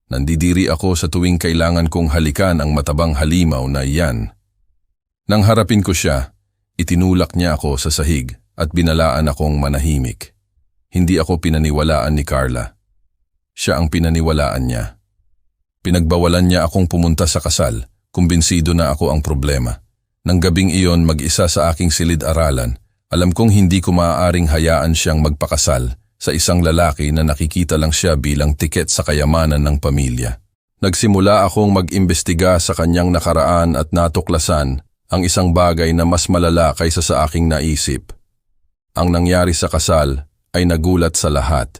Nandidiri ako sa tuwing kailangan kong halikan ang matabang halimaw na iyan. Nang harapin ko siya, itinulak niya ako sa sahig at binalaan akong manahimik. Hindi ako pinaniwalaan ni Carla. Siya ang pinaniwalaan niya. Pinagbawalan niya akong pumunta sa kasal, kumbinsido na ako ang problema. Nang gabing iyon mag-isa sa aking silid-aralan, alam kong hindi ko maaaring hayaan siyang magpakasal sa isang lalaki na nakikita lang siya bilang tiket sa kayamanan ng pamilya. Nagsimula akong mag-imbestiga sa kanyang nakaraan at natuklasan ang isang bagay na mas malala kaysa sa aking naisip. Ang nangyari sa kasal ay nagulat sa lahat.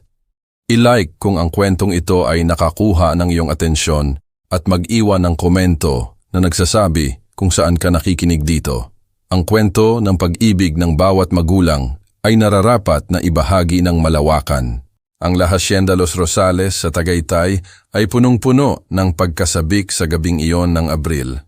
I-like kung ang kwentong ito ay nakakuha ng iyong atensyon at mag-iwan ng komento na nagsasabi kung saan ka nakikinig dito. Ang kwento ng pag-ibig ng bawat magulang ay nararapat na ibahagi ng malawakan. Ang La Hacienda Los Rosales sa Tagaytay ay punong-puno ng pagkasabik sa gabing iyon ng Abril.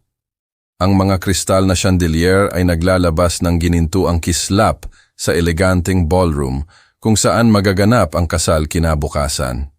Ang mga kristal na chandelier ay naglalabas ng ginintuang kislap sa eleganteng ballroom kung saan magaganap ang kasal kinabukasan.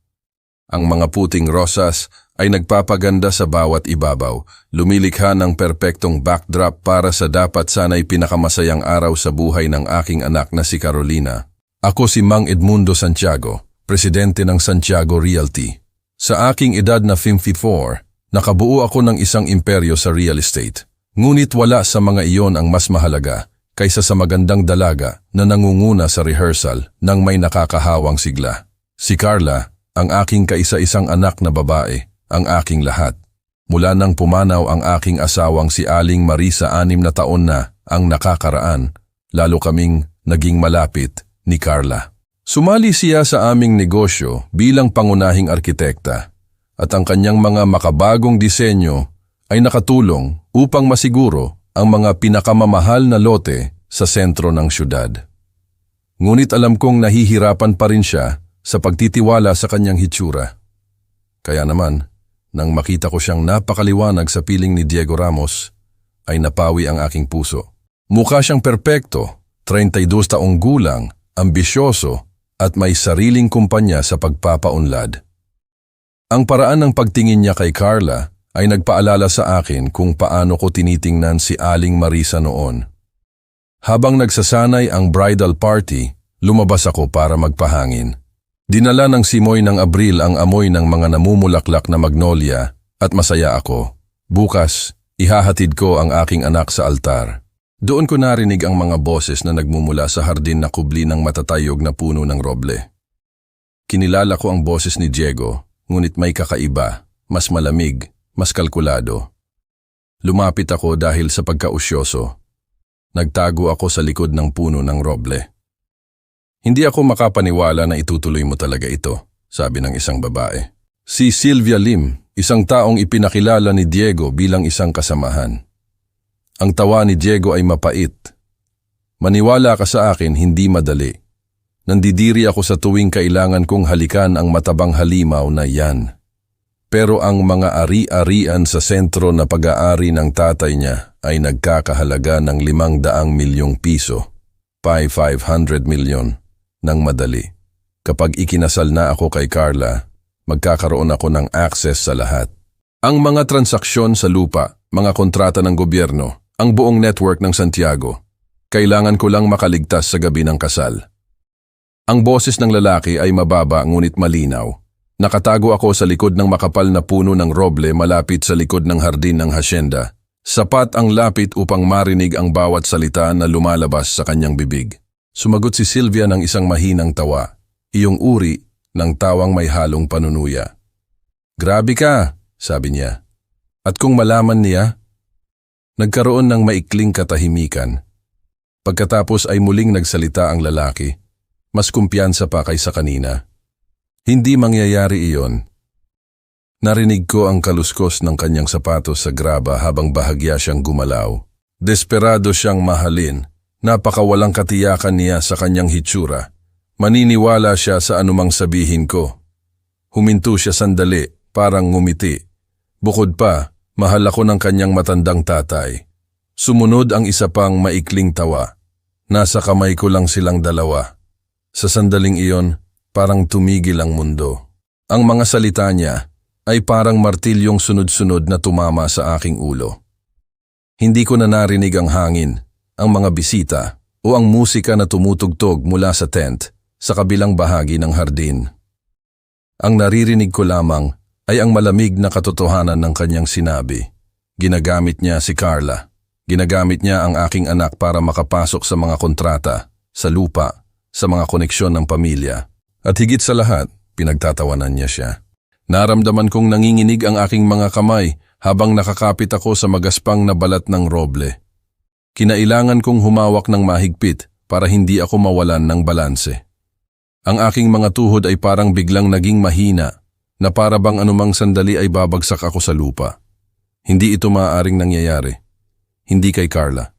Ang mga puting rosas ay nagpapaganda sa bawat ibabaw, lumilikha ng perpektong backdrop para sa dapat sana'y pinakamasayang araw sa buhay ng aking anak na si Carolina. Ako si Mang Edmundo Santiago, presidente ng Santiago Realty. Sa aking edad na 54, nakabuo ako ng isang imperyo sa real estate. Ngunit wala sa mga iyon ang mas mahalaga kaysa sa magandang dalaga na nangunguna sa rehearsal ng may nakakahawang sigla. Si Carla, ang aking kaisa-isang anak na babae, ang aking lahat. Mula nang pumanaw ang aking asawang si Aling Marisa 6 na taon na ang nakakaraan, lalo kaming naging malapit ni Carla. Sumali siya sa aming negosyo bilang pangunahing arkitekta at ang kanyang mga makabagong disenyo ay nakatulong upang masiguro ang mga pinakamamahal na lote sa sentro ng syudad. Ngunit alam kong nahihirapan pa rin siya sa pagtitiwala sa kanyang hitsura. Kaya naman, nang makita ko siyang napakaliwanag sa piling ni Diego Ramos, ay napawi ang aking puso. Mukha siyang perpekto, 32 taong gulang, ambisyoso, at may sariling kumpanya sa pagpapaunlad. Ang paraan ng pagtingin niya kay Carla ay nagpaalala sa akin kung paano ko tinitingnan si Aling Marisa noon. Habang nagsasanay ang bridal party, lumabas ako para magpahangin. Dinala ng simoy ng Abril ang amoy ng mga namumulaklak na magnolia at masaya ako. Bukas, ihahatid ko ang aking anak sa altar. Doon ko narinig ang mga boses na nagmumula sa hardin na kubli ng matatayog na puno ng roble. Kinilala ko ang boses ni Diego, ngunit may kakaiba, mas malamig, mas kalkulado. Lumapit ako dahil sa pagkausyoso. Nagtago ako sa likod ng puno ng roble. Hindi ako makapaniwala na itutuloy mo talaga ito, sabi ng isang babae. Si Sylvia Lim, isang taong ipinakilala ni Diego bilang isang kasamahan. Ang tawa ni Diego ay mapait. Maniwala ka sa akin, hindi madali. Nandidiri ako sa tuwing kailangan kong halikan ang matabang halimaw na yan. Pero ang mga ari-arian sa sentro na pag-aari ng tatay niya ay nagkakahalaga ng 500 milyong piso, 500 milyon. Nang madali. Kapag ikinasal na ako kay Carla, magkakaroon ako ng access sa lahat. Ang mga transaksyon sa lupa, mga kontrata ng gobyerno, ang buong network ng Santiago, kailangan ko lang makaligtas sa gabi ng kasal. Ang boses ng lalaki ay mababa ngunit malinaw. Nakatago ako sa likod ng makapal na puno ng roble malapit sa likod ng hardin ng hacienda. Sapat ang lapit upang marinig ang bawat salita na lumalabas sa kanyang bibig. Sumagot si Sylvia ng isang mahinang tawa, iyong uri ng tawang may halong panunuya. Grabe ka, sabi niya. At kung malaman niya? Nagkaroon ng maikling katahimikan. Pagkatapos ay muling nagsalita ang lalaki, mas kumpiyansa pa kaysa kanina. Hindi mangyayari iyon. Narinig ko ang kaluskos ng kanyang sapatos sa graba habang bahagya siyang gumalaw. Desperado siyang mahalin. Napakawalang katiyakan niya sa kanyang hitsura. Maniniwala siya sa anumang sabihin ko. Huminto siya sandali, parang ngumiti. Bukod pa, mahal ako ng kanyang matandang tatay. Sumunod ang isa pang maikling tawa. Nasa kamay ko lang silang dalawa. Sa sandaling iyon, parang tumigil ang mundo. Ang mga salita niya, ay parang martilyong sunod-sunod na tumama sa aking ulo. Hindi ko na narinig ang hangin, ang mga bisita o ang musika na tumutugtog mula sa tent sa kabilang bahagi ng hardin. Ang naririnig ko lamang ay ang malamig na katotohanan ng kanyang sinabi. Ginagamit niya si Carla. Ginagamit niya ang aking anak para makapasok sa mga kontrata, sa lupa, sa mga koneksyon ng pamilya. At higit sa lahat, pinagtatawanan niya siya. Naramdaman kong nanginginig ang aking mga kamay habang nakakapit ako sa magaspang na balat ng roble. Kinailangan kong humawak ng mahigpit para hindi ako mawalan ng balanse. Ang aking mga tuhod ay parang biglang naging mahina na para bang anumang sandali ay babagsak ako sa lupa. Hindi ito maaaring nangyayari. Hindi kay Carla.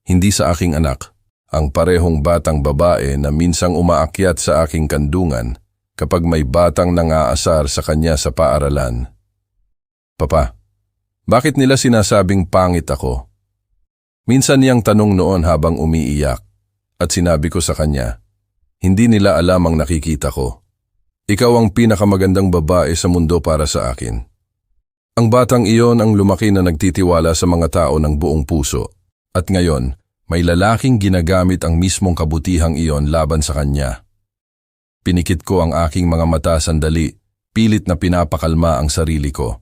Hindi sa aking anak, ang parehong batang babae na minsang umaakyat sa aking kandungan kapag may batang nangaasar sa kanya sa paaralan. Papa, bakit nila sinasabing pangit ako? Minsan niyang tanong noon habang umiiyak at sinabi ko sa kanya, hindi nila alam ang nakikita ko. Ikaw ang pinakamagandang babae sa mundo para sa akin. Ang batang iyon ang lumaki na nagtitiwala sa mga tao ng buong puso at ngayon may lalaking ginagamit ang mismong kabutihang iyon laban sa kanya. Pinikit ko ang aking mga mata sandali, pilit na pinapakalma ang sarili ko.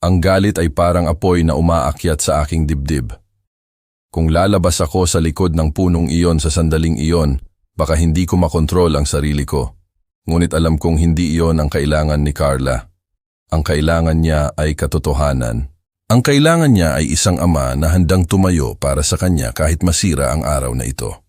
Ang galit ay parang apoy na umaakyat sa aking dibdib. Kung lalabas ako sa likod ng punong iyon sa sandaling iyon, baka hindi ko makontrol ang sarili ko. Ngunit alam kong hindi iyon ang kailangan ni Carla. Ang kailangan niya ay katotohanan. Ang kailangan niya ay isang ama na handang tumayo para sa kanya kahit masira ang araw na ito.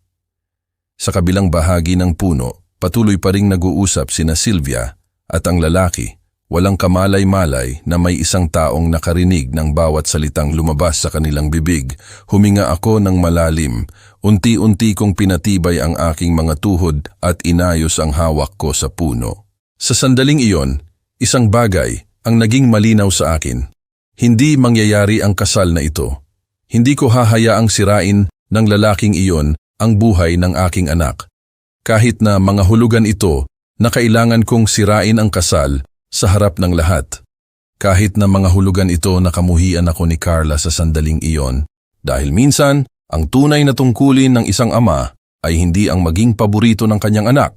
Sa kabilang bahagi ng puno, patuloy pa ring nag-uusap sina Sylvia at ang lalaki. Walang kamalay-malay na may isang taong nakarinig ng bawat salitang lumabas sa kanilang bibig. Huminga ako ng malalim. Unti-unti kong pinatibay ang aking mga tuhod at inayos ang hawak ko sa puno. Sa sandaling iyon, isang bagay ang naging malinaw sa akin. Hindi mangyayari ang kasal na ito. Hindi ko hahayaang sirain ng lalaking iyon ang buhay ng aking anak. Kahit na mga hulugan ito na kailangan kong sirain ang kasal sa harap ng lahat. Kahit na mga hulugan ito na kamuhian ako ni Carla sa sandaling iyon. Dahil minsan, ang tunay na tungkulin ng isang ama ay hindi ang maging paborito ng kanyang anak,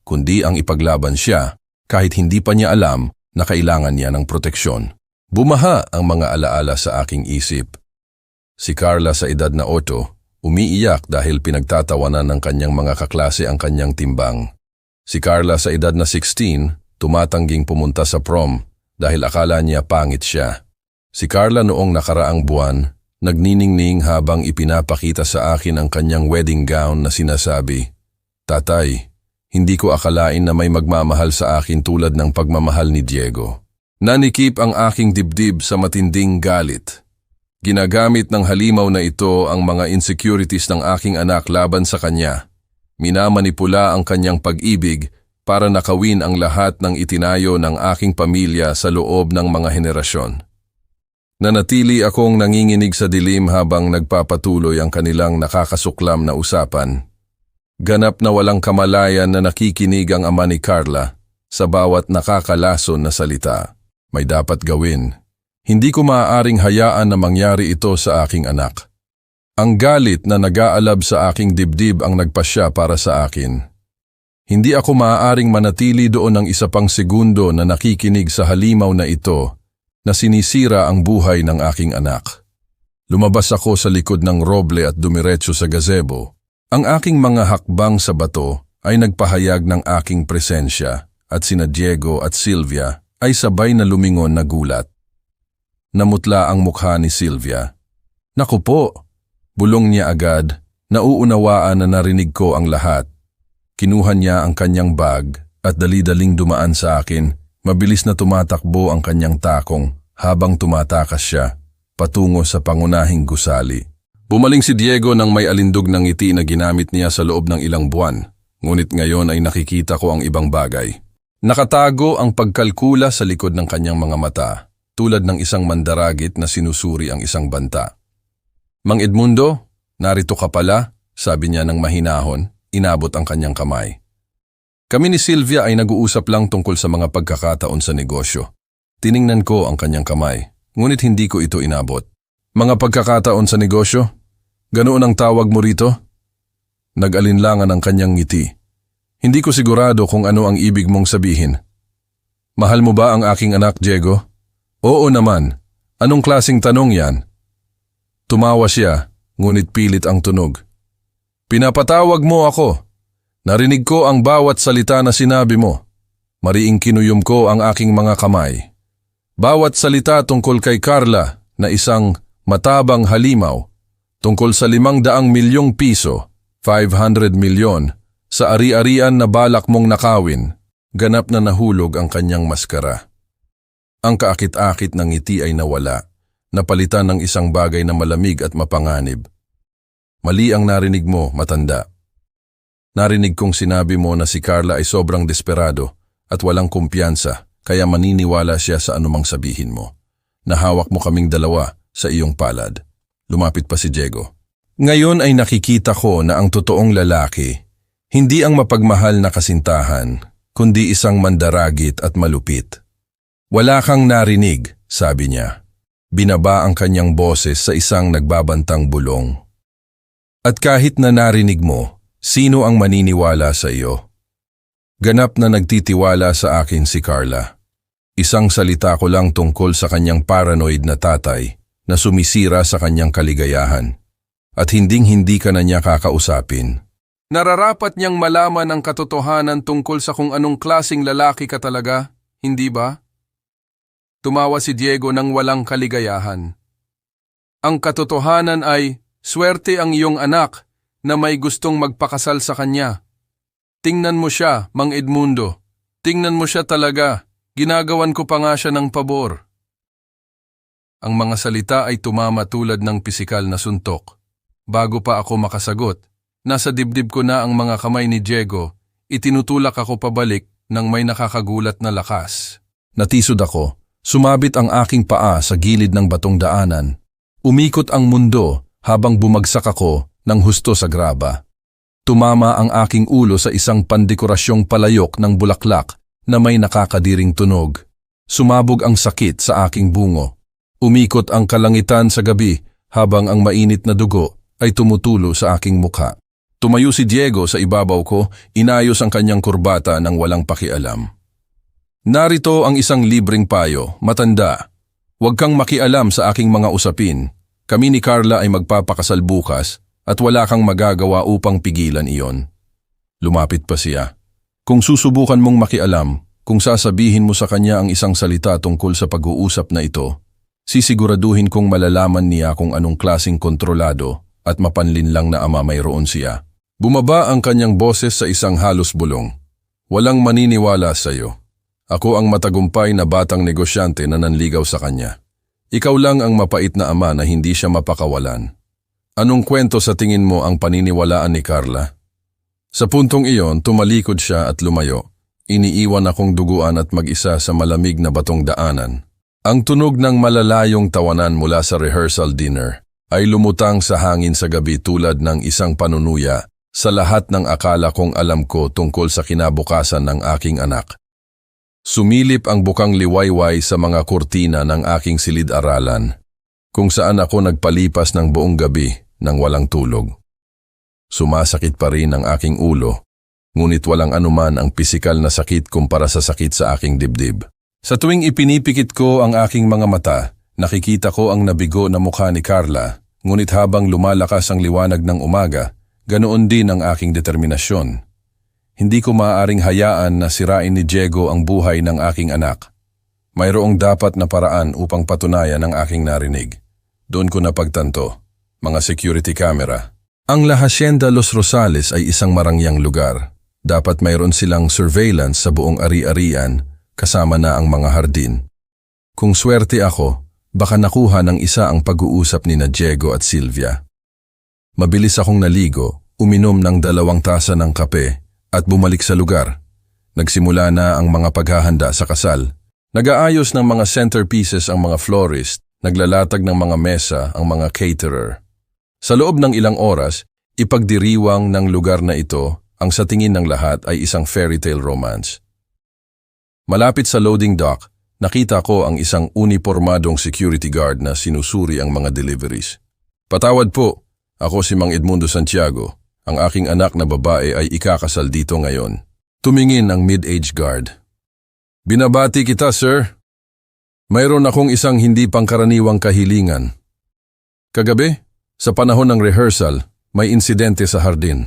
kundi ang ipaglaban siya kahit hindi pa niya alam na kailangan niya ng proteksyon. Bumaha ang mga alaala sa aking isip. Si Carla sa edad na 8, umiiyak dahil pinagtatawanan ng kanyang mga kaklase ang kanyang timbang. Si Carla sa edad na 16, tumatangging pumunta sa prom dahil akala niya pangit siya. Si Carla noong nakaraang buwan, nagniningning habang ipinapakita sa akin ang kanyang wedding gown na sinasabi, "Tatay, hindi ko akalain na may magmamahal sa akin tulad ng pagmamahal ni Diego." Nanikip ang aking dibdib sa matinding galit. Ginagamit ng halimaw na ito ang mga insecurities ng aking anak laban sa kanya. Minamanipula ang kanyang pag-ibig para nakawin ang lahat ng itinayo ng aking pamilya sa loob ng mga henerasyon. Nanatili akong nanginginig sa dilim habang nagpapatuloy ang kanilang nakakasuklam na usapan. Ganap na walang kamalayan na nakikinig ang ama ni Carla sa bawat nakakalason na salita. May dapat gawin. Hindi ko maaaring hayaan na mangyari ito sa aking anak. Ang galit na nag-aalab sa aking dibdib ang nagpasya para sa akin. Hindi ako maaaring manatili doon ng isa pang segundo na nakikinig sa halimaw na ito na sinisira ang buhay ng aking anak. Lumabas ako sa likod ng roble at dumiretso sa gazebo. Ang aking mga hakbang sa bato ay nagpahayag ng aking presensya at sina Diego at Sylvia ay sabay na lumingon na gulat. Namutla ang mukha ni Sylvia. "Naku po," bulong niya agad, nauunawaan na narinig ko ang lahat. Kinuha niya ang kanyang bag at dali-daling dumaan sa akin. Mabilis na tumatakbo ang kanyang takong habang tumatakas siya patungo sa pangunahing gusali. Bumaling si Diego nang may alindog ng ngiti na ginamit niya sa loob ng ilang buwan, ngunit ngayon ay nakikita ko ang ibang bagay. Nakatago ang pagkalkula sa likod ng kanyang mga mata, tulad ng isang mandaragit na sinusuri ang isang banta. "Mang Edmundo, narito ka pala," sabi niya ng mahinahon, inabot ang kanyang kamay. Kami ni Sylvia ay nag-uusap lang tungkol sa mga pagkakataon sa negosyo. Tiningnan ko ang kanyang kamay, ngunit hindi ko ito inabot. Mga pagkakataon sa negosyo? Ganoon ang tawag mo rito? Nag-alinlangan ang kanyang ngiti. Hindi ko sigurado kung ano ang ibig mong sabihin. Mahal mo ba ang aking anak, Diego? Oo naman. Anong klaseng tanong yan? Tumawa siya, ngunit pilit ang tunog. Pinapatawag mo ako. Narinig ko ang bawat salita na sinabi mo. Mariing kinuyom ko ang aking mga kamay. Bawat salita tungkol kay Carla na isang matabang halimaw, tungkol sa 500 milyong piso, 500 milyon, sa ari-arian na balak mong nakawin, ganap na nahulog ang kanyang maskara. Ang kaakit-akit ng ngiti ay nawala, napalitan ng isang bagay na malamig at mapanganib. Mali ang narinig mo, matanda. Narinig kong sinabi mo na si Carla ay sobrang desperado at walang kumpiyansa, kaya maniniwala siya sa anumang sabihin mo. Nahawak mo kaming dalawa sa iyong palad. Lumapit pa si Diego. Ngayon ay nakikita ko na ang totoong lalaki, hindi ang mapagmahal na kasintahan, kundi isang mandaragit at malupit. Wala kang narinig, sabi niya. Binaba ang kanyang boses sa isang nagbabantang bulong. At kahit na narinig mo, sino ang maniniwala sa iyo? Ganap na nagtitiwala sa akin si Carla. Isang salita ko lang tungkol sa kanyang paranoid na tatay na sumisira sa kanyang kaligayahan. At hinding-hindi ka na niya kakausapin. Nararapat niyang malaman ang katotohanan tungkol sa kung anong klasing lalaki ka talaga, hindi ba? Tumawa si Diego ng walang kaligayahan. Ang katotohanan ay, swerte ang iyong anak na may gustong magpakasal sa kanya. Tingnan mo siya, Mang Edmundo. Tingnan mo siya talaga. Ginagawan ko pa nga siya ng pabor. Ang mga salita ay tumama tulad ng pisikal na suntok. Bago pa ako makasagot, nasa dibdib ko na ang mga kamay ni Diego, itinutulak ako pabalik ng may nakakagulat na lakas. Natisod ako, sumabit ang aking paa sa gilid ng batong daanan. Umikot ang mundo habang bumagsak ako ng husto sa graba. Tumama ang aking ulo sa isang pandekораsyong palayok ng bulaklak na may nakakadiring tunog. Sumabog ang sakit sa aking bungo. Umikot ang kalangitan sa gabi habang ang mainit na dugo ay tumutulo sa aking mukha. Tumayo si Diego sa ibabaw ko, inayos ang kanyang kurbata ng walang pakialam. Narito ang isang libreng payo, matanda. Huwag kang makialam sa aking mga usapin. Kami ni Carla ay magpapakasal bukas at wala kang magagawa upang pigilan iyon. Lumapit pa siya. Kung susubukan mong makialam, kung sasabihin mo sa kanya ang isang salita tungkol sa pag-uusap na ito, sisiguraduhin kong malalaman niya kung anong klaseng kontrolado at mapanlinlang na ama mayroon siya. Bumaba ang kanyang boses sa isang halos bulong. Walang maniniwala sa iyo. Ako ang matagumpay na batang negosyante na nanligaw sa kanya. Ikaw lang ang mapait na ama na hindi siya mapakawalan. Anong kwento sa tingin mo ang paniniwalaan ni Carla? Sa puntong iyon, tumalikod siya at lumayo. Iniiwan akong duguan at mag-isa sa malamig na batong daanan. Ang tunog ng malalayong tawanan mula sa rehearsal dinner ay lumutang sa hangin sa gabi tulad ng isang panunuya sa lahat ng akala kong alam ko tungkol sa kinabukasan ng aking anak. Sumilip ang bukang liwayway sa mga kurtina ng aking silid-aralan, kung saan ako nagpalipas ng buong gabi nang walang tulog. Sumasakit pa rin ang aking ulo, ngunit walang anuman ang pisikal na sakit kumpara sa sakit sa aking dibdib. Sa tuwing ipinipikit ko ang aking mga mata, nakikita ko ang nabigo na mukha ni Carla, ngunit habang lumalakas ang liwanag ng umaga, ganoon din ang aking determinasyon. Hindi ko maaaring hayaan na sirain ni Diego ang buhay ng aking anak. Mayroong dapat na paraan upang patunayan ang aking narinig. Doon ko napagtanto, mga security camera. Ang La Hacienda Los Rosales ay isang marangyang lugar. Dapat mayroon silang surveillance sa buong ari-arian, kasama na ang mga hardin. Kung swerte ako, baka nakuha ng isa ang pag-uusap ni na Diego at Sylvia. Mabilis akong naligo, uminom ng 2 tasa ng kape, at bumalik sa lugar. Nagsimula na ang mga paghahanda sa kasal. Nag-aayos ng mga centerpieces ang mga florist, naglalatag ng mga mesa ang mga caterer. Sa loob ng ilang oras, ipagdiriwang ng lugar na ito ang sa tingin ng lahat ay isang fairy tale romance. Malapit sa loading dock, nakita ko ang isang unipormadong security guard na sinusuri ang mga deliveries. Patawad po, ako si Mang Edmundo Santiago. Ang aking anak na babae ay ikakasal dito ngayon. Tumingin ang mid-age guard. Binabati kita, sir. Mayroon akong isang hindi pangkaraniwang kahilingan. Kagabi, sa panahon ng rehearsal, may insidente sa hardin.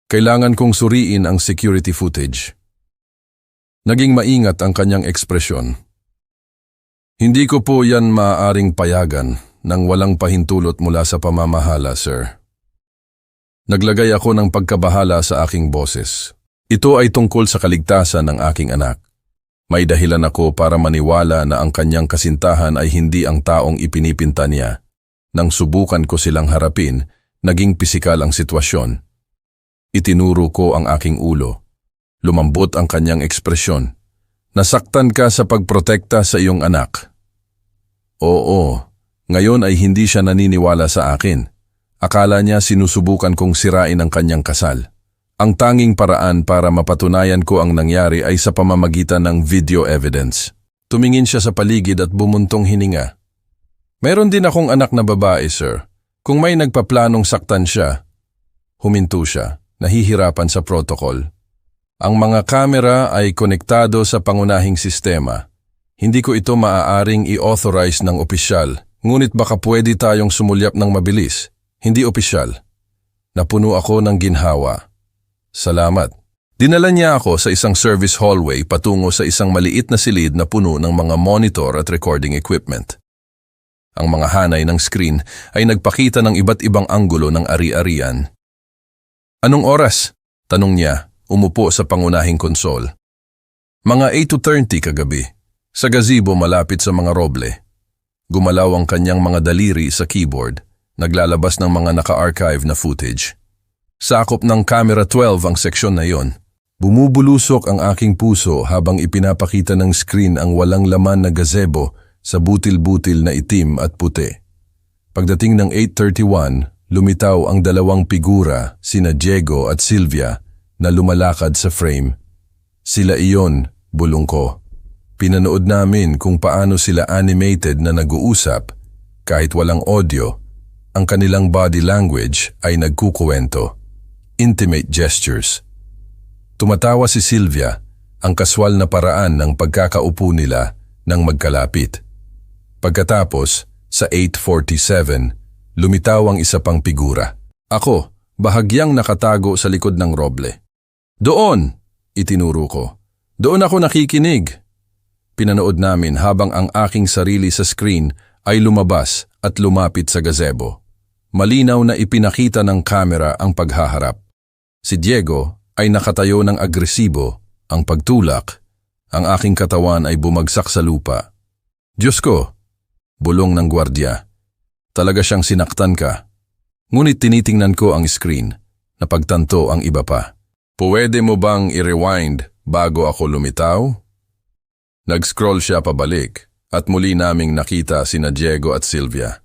Kailangan kong suriin ang security footage. Naging maingat ang kanyang ekspresyon. Hindi ko po yan maaaring payagan nang walang pahintulot mula sa pamamahala, sir. Naglagay ako ng pagkabahala sa aking boses. Ito ay tungkol sa kaligtasan ng aking anak. May dahilan ako para maniwala na ang kanyang kasintahan ay hindi ang taong ipinipinta niya. Nang subukan ko silang harapin, naging pisikal ang sitwasyon. Itinuro ko ang aking ulo. Lumambot ang kanyang ekspresyon. Nasaktan ka sa pagprotekta sa iyong anak. Oo, ngayon ay hindi siya naniniwala sa akin. Akala niya sinusubukan kong sirain ang kanyang kasal. Ang tanging paraan para mapatunayan ko ang nangyari ay sa pamamagitan ng video evidence. Tumingin siya sa paligid at bumuntong hininga. Meron din akong anak na babae, sir. Kung may nagpaplanong saktan siya, huminto siya, nahihirapan sa protocol. Ang mga kamera ay konektado sa pangunahing sistema. Hindi ko ito maaaring i-authorize ng opisyal, ngunit baka pwede tayong sumulyap ng mabilis. Hindi opisyal. Napuno ako ng ginhawa. Salamat. Dinala niya ako sa isang service hallway patungo sa isang maliit na silid na puno ng mga monitor at recording equipment. Ang mga hanay ng screen ay nagpakita ng iba't ibang anggulo ng ari-arian. Anong oras? Tanong niya, umupo sa pangunahing konsol. Mga 8:30 kagabi, sa gazebo malapit sa mga roble. Gumalaw ang kanyang mga daliri sa keyboard. Naglalabas ng mga naka-archive na footage. Sakop ng camera 12 ang seksyon na yon. Bumubulusok ang aking puso habang ipinapakita ng screen ang walang laman na gazebo sa butil-butil na itim at puti. Pagdating ng 8:31, lumitaw ang dalawang figura, sina Diego at Sylvia, na lumalakad sa frame. Sila iyon, bulong ko. Pinanood namin kung paano sila animated na nag-uusap, kahit walang audio. Ang kanilang body language ay nagkukuwento. Intimate gestures. Tumatawa si Sylvia, ang kaswal na paraan ng pagkakaupo nila nang magkalapit. Pagkatapos, sa 8:47, lumitaw ang isa pang figura. Ako, bahagyang nakatago sa likod ng roble. Doon, itinuro ko. Doon ako nakikinig. Pinanood namin habang ang aking sarili sa screen ay lumabas at lumapit sa gazebo. Malinaw na ipinakita ng kamera ang paghaharap. Si Diego ay nakatayo ng agresibo, ang pagtulak, ang aking katawan ay bumagsak sa lupa. Diyos ko, bulong ng gwardya. Talaga siyang sinaktan ka. Ngunit tinitingnan ko ang screen, napagtanto ang iba pa. Pwede mo bang i-rewind bago ako lumitaw? Nag-scroll siya pabalik at muli naming nakita sina Diego at Sylvia.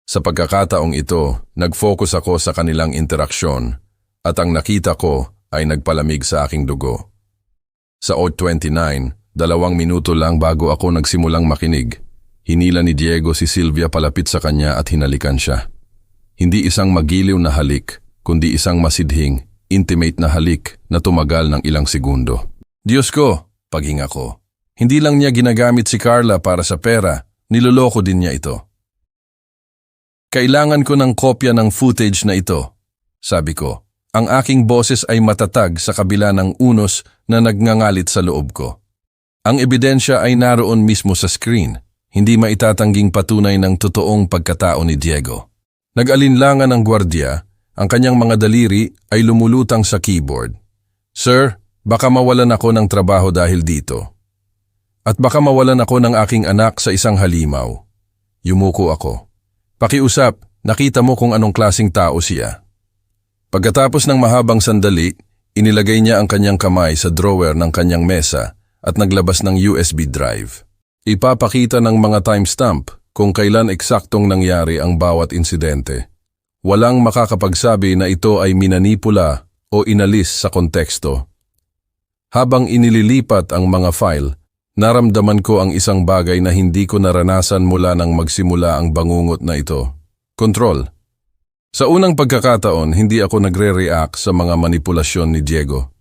Sa pagkakataong ito, nag-focus ako sa kanilang interaksyon at ang nakita ko ay nagpalamig sa aking dugo. Sa 8:29, 2 minuto lang bago ako nagsimulang makinig, hinila ni Diego si Sylvia palapit sa kanya at hinalikan siya. Hindi isang magiliw na halik, kundi isang masidhing, intimate na halik na tumagal ng ilang segundo. Diyos ko, paghinga ko. Hindi lang niya ginagamit si Carla para sa pera, niloloko din niya ito. Kailangan ko ng kopya ng footage na ito, sabi ko. Ang aking boses ay matatag sa kabila ng unos na nagngangalit sa loob ko. Ang ebidensya ay naroon mismo sa screen, hindi maitatangging patunay ng totoong pagkatao ni Diego. Nag-alinlangan ang gwardya, ang kanyang mga daliri ay lumulutang sa keyboard. Sir, baka mawalan ako ng trabaho dahil dito. At baka mawalan ako ng aking anak sa isang halimaw. Yumuko ako. Pakiusap, nakita mo kung anong klaseng tao siya. Pagkatapos ng mahabang sandali, inilagay niya ang kanyang kamay sa drawer ng kanyang mesa at naglabas ng USB drive. Ipapakita ng mga timestamp kung kailan eksaktong nangyari ang bawat insidente. Walang makakapagsabi na ito ay minanipula o inalis sa konteksto. Habang inililipat ang mga file, Naramdaman ko ang isang bagay na hindi ko naranasan mula nang magsimula ang bangungot na ito. Kontrol. Sa unang pagkakataon, hindi ako nagre-react sa mga manipulasyon ni Diego.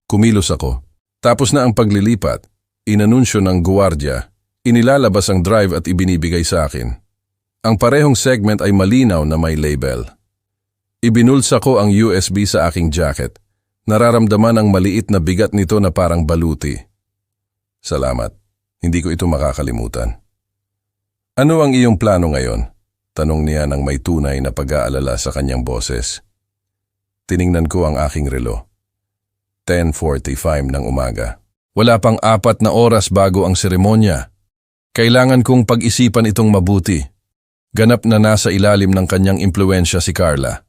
Kumilos ako. Tapos na ang paglilipat, inanunsyo ng guwardiya, inilalabas ang drive at ibinibigay sa akin. Ang parehong segment ay malinaw na may label. Ibinulsa ko ang USB sa aking jacket. Nararamdaman ang maliit na bigat nito na parang baluti. Salamat. Hindi ko ito makakalimutan. Ano ang iyong plano ngayon? Tanong niya nang may tunay na pag-aalala sa kanyang boses. Tiningnan ko ang aking relo. 10:45 ng umaga. Wala pang 4 na oras bago ang seremonya. Kailangan kong pag-isipan itong mabuti. Ganap na nasa ilalim ng kanyang impluensya si Carla.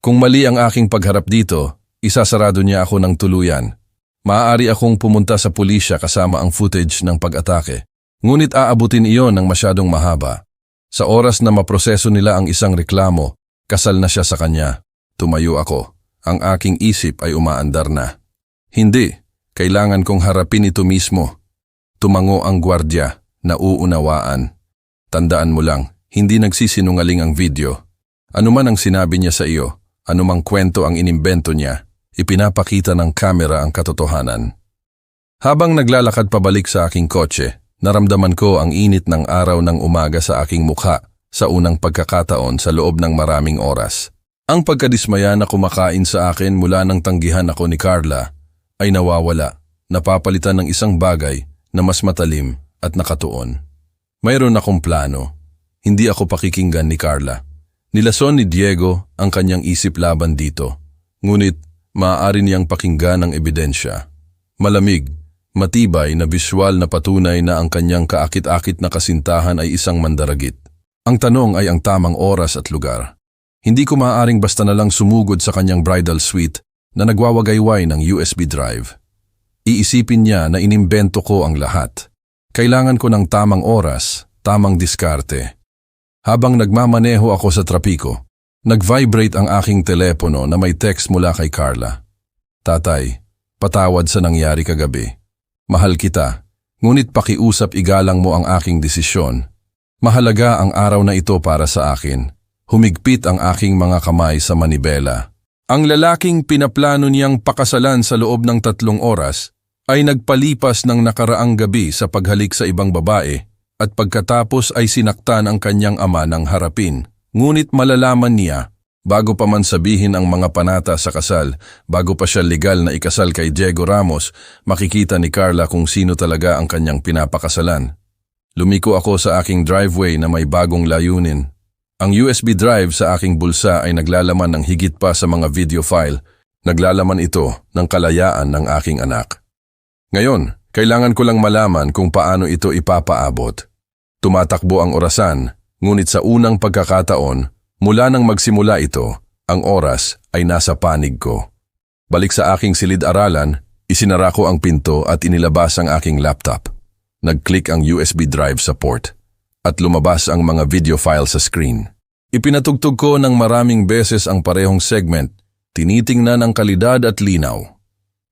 Kung mali ang aking pagharap dito, isasarado niya ako ng tuluyan. Maaari akong pumunta sa pulisya kasama ang footage ng pag-atake. Ngunit aabutin iyon ng masyadong mahaba. Sa oras na maproseso nila ang isang reklamo, kasal na siya sa kanya. Tumayo ako. Ang aking isip ay umaandar na. Hindi. Kailangan kong harapin ito mismo. Tumango ang gwardya, nauunawaan. Tandaan mo lang, hindi nagsisinungaling ang video. Ano man ang sinabi niya sa iyo, anumang kwento ang inimbento niya, ipinapakita ng kamera ang katotohanan. Habang naglalakad pabalik sa aking kotse, naramdaman ko ang init ng araw ng umaga sa aking mukha sa unang pagkakataon sa loob ng maraming oras. Ang pagkadismaya na kumakain sa akin mula nang tanggihan ako ni Carla ay nawawala, napapalitan ng isang bagay na mas matalim at nakatuon. Mayroon akong plano. Hindi ako pakikinggan ni Carla. Nilason ni Diego ang kanyang isip laban dito. Ngunit maaari niyang pakinggan ang ebidensya. Malamig, matibay na biswal na patunay na ang kanyang kaakit-akit na kasintahan ay isang mandaragit. Ang tanong ay ang tamang oras at lugar. Hindi ko maaaring basta na lang sumugod sa kanyang bridal suite na nagwawagayway ng USB drive. Iisipin niya na inimbento ko ang lahat. Kailangan ko ng tamang oras, tamang diskarte. Habang nagmamaneho ako sa trapiko, nag-vibrate ang aking telepono na may text mula kay Carla. Tatay, patawad sa nangyari kagabi. Mahal kita, ngunit pakiusap igalang mo ang aking desisyon. Mahalaga ang araw na ito para sa akin. Humigpit ang aking mga kamay sa manibela. Ang lalaking pinaplano niyang pakasalan sa loob ng 3 oras ay nagpalipas ng nakaraang gabi sa paghalik sa ibang babae at pagkatapos ay sinaktan ang kanyang ama ng harapin. Ngunit malalaman niya, bago pa man sabihin ang mga panata sa kasal, bago pa siya legal na ikasal kay Diego Ramos, makikita ni Carla kung sino talaga ang kanyang pinapakasalan. Lumiko ako sa aking driveway na may bagong layunin. Ang USB drive sa aking bulsa ay naglalaman ng higit pa sa mga video file. Naglalaman ito ng kalayaan ng aking anak. Ngayon, kailangan ko lang malaman kung paano ito ipapaabot. Tumatakbo ang orasan, ngunit sa unang pagkakataon, mula nang magsimula ito, ang oras ay nasa panig ko. Balik sa aking silid-aralan, isinara ko ang pinto at inilabas ang aking laptop. Nag-click ang USB drive sa port at lumabas ang mga video file sa screen. Ipinatugtog ko ng maraming beses ang parehong segment, tinitingnan ang kalidad at linaw.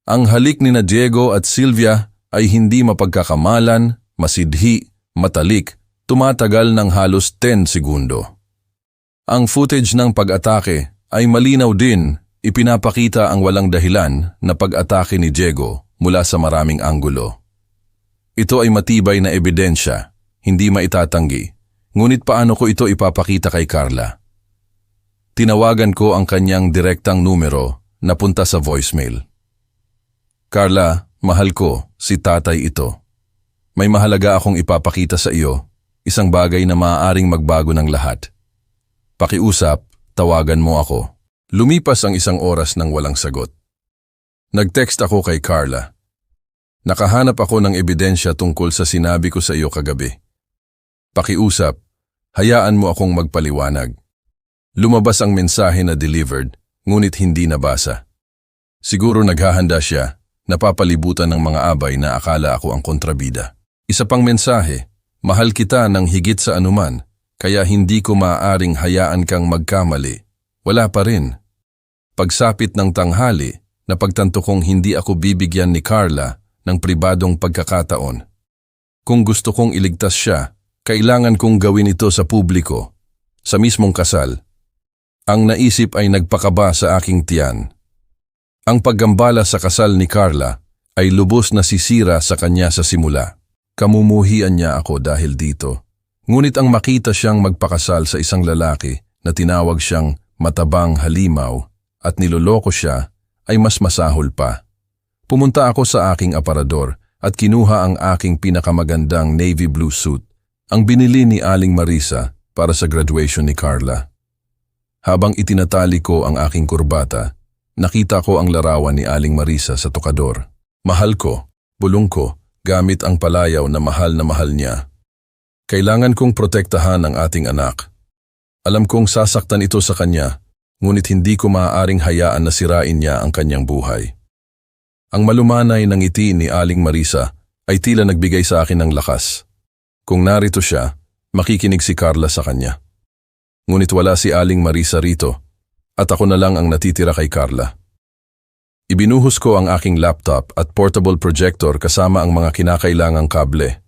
Ang halik ni Diego at Sylvia ay hindi mapagkakamalan, masidhi, matalik, tumatagal ng halos 10 segundo. Ang footage ng pag-atake ay malinaw din, ipinapakita ang walang dahilan na pag-atake ni Diego mula sa maraming anggulo. Ito ay matibay na ebidensya, hindi maitatanggi, ngunit paano ko ito ipapakita kay Carla? Tinawagan ko ang kanyang direktang numero na punta sa voicemail. Carla, mahal ko, si tatay ito. May mahalaga akong ipapakita sa iyo, isang bagay na maaaring magbago ng lahat. Pakiusap, tawagan mo ako. Lumipas ang 1 oras nang walang sagot. Nag-text ako kay Carla. Nakahanap ako ng ebidensya tungkol sa sinabi ko sa iyo kagabi. Pakiusap, hayaan mo akong magpaliwanag. Lumabas ang mensahe na delivered, ngunit hindi nabasa. Siguro naghahanda siya, napapalibutan ng mga abay na akala ako ang kontrabida. Isa pang mensahe, mahal kita ng higit sa anuman, kaya hindi ko maaaring hayaan kang magkamali. Wala pa rin. Pagsapit ng tanghali, napagtanto kong hindi ako bibigyan ni Carla ng pribadong pagkakataon. Kung gusto kong iligtas siya, kailangan kong gawin ito sa publiko, sa mismong kasal. Ang naisip ay nagpakaba sa aking tiyan. Ang paggambala sa kasal ni Carla ay lubos na sisira sa kanya sa simula. Kamumuhian niya ako dahil dito. Ngunit ang makita siyang magpakasal sa isang lalaki na tinawag siyang matabang halimaw at niloloko siya ay mas masahol pa. Pumunta ako sa aking aparador at kinuha ang aking pinakamagandang navy blue suit, ang binili ni Aling Marisa para sa graduation ni Carla. Habang itinatali ko ang aking kurbata, nakita ko ang larawan ni Aling Marisa sa tokador. Mahal ko, bulong ko, gamit ang palayaw na mahal niya. Kailangan kong protektahan ang ating anak. Alam kong sasaktan ito sa kanya, ngunit hindi ko maaaring hayaan na sirain niya ang kanyang buhay. Ang malumanay ng ngiti ni Aling Marisa ay tila nagbigay sa akin ng lakas. Kung narito siya, makikinig si Carla sa kanya. Ngunit wala si Aling Marisa rito at ako na lang ang natitira kay Carla. Ibinuhos ko ang aking laptop at portable projector kasama ang mga kinakailangang kable.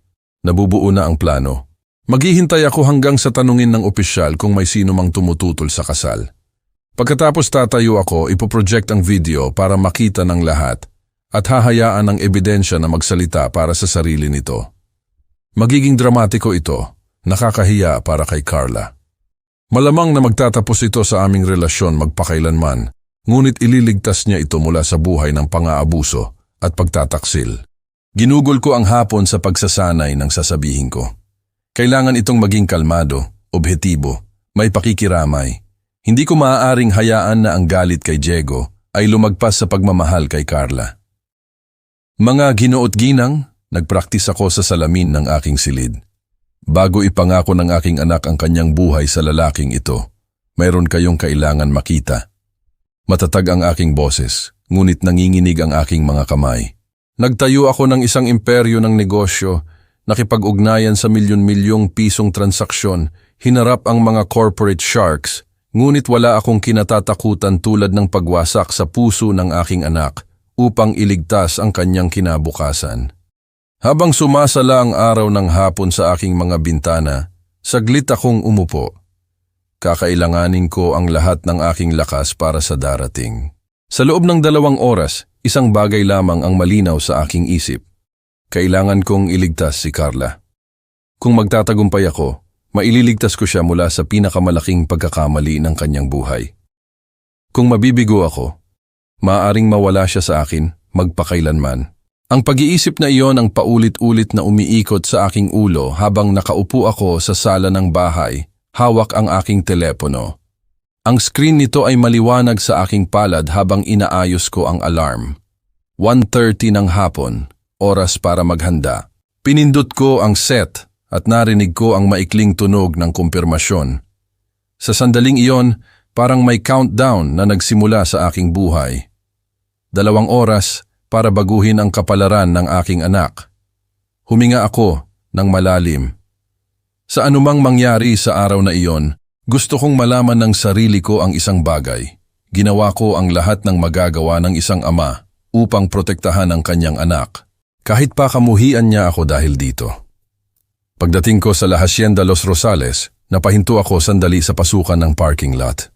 Nabubuo na ang plano. Maghihintay ako hanggang sa tanungin ng opisyal kung may sino mang tumututol sa kasal. Pagkatapos tatayo ako, ipoproject ang video para makita ng lahat at hahayaan ang ebidensya na magsalita para sa sarili nito. Magiging dramatiko ito, nakakahiya para kay Carla. Malamang na magtatapos ito sa aming relasyon magpakailanman, ngunit ililigtas niya ito mula sa buhay ng pang-aabuso at pagtataksil. Ginugol ko ang hapon sa pagsasanay ng sasabihin ko. Kailangan itong maging kalmado, objetibo, may pakikiramay. Hindi ko maaaring hayaan na ang galit kay Diego ay lumagpas sa pagmamahal kay Carla. Mga ginoot ginang, nagpraktis ako sa salamin ng aking silid. Bago ipangako ng aking anak ang kanyang buhay sa lalaking ito, mayroon kayong kailangan makita. Matatag ang aking boses, ngunit nanginginig ang aking mga kamay. Nagtayo ako ng isang imperyo ng negosyo, nakipag-ugnayan sa milyon-milyong pisong transaksyon, hinarap ang mga corporate sharks, ngunit wala akong kinatatakutan tulad ng pagwasak sa puso ng aking anak upang iligtas ang kanyang kinabukasan. Habang sumasala ang araw ng hapon sa aking mga bintana, saglit akong umupo. Kakailanganin ko ang lahat ng aking lakas para sa darating. Sa loob ng 2 oras, isang bagay lamang ang malinaw sa aking isip. Kailangan kong iligtas si Carla. Kung magtatagumpay ako, maililigtas ko siya mula sa pinakamalaking pagkakamali ng kanyang buhay. Kung mabibigo ako, maaaring mawala siya sa akin magpakailanman. Ang pag-iisip na iyon ang paulit-ulit na umiikot sa aking ulo habang nakaupo ako sa sala ng bahay, hawak ang aking telepono. Ang screen nito ay maliwanag sa aking palad habang inaayos ko ang alarm. 1:30 ng hapon, oras para maghanda. Pinindot ko ang set at narinig ko ang maikling tunog ng kumpirmasyon. Sa sandaling iyon, parang may countdown na nagsimula sa aking buhay. 2 oras para baguhin ang kapalaran ng aking anak. Huminga ako ng malalim. Sa anumang mangyari sa araw na iyon, gusto kong malaman ng sarili ko ang isang bagay. Ginawa ko ang lahat ng magagawa ng isang ama upang protektahan ang kanyang anak. Kahit pa kamuhian niya ako dahil dito. Pagdating ko sa La Hacienda Los Rosales, napahinto ako sandali sa pasukan ng parking lot.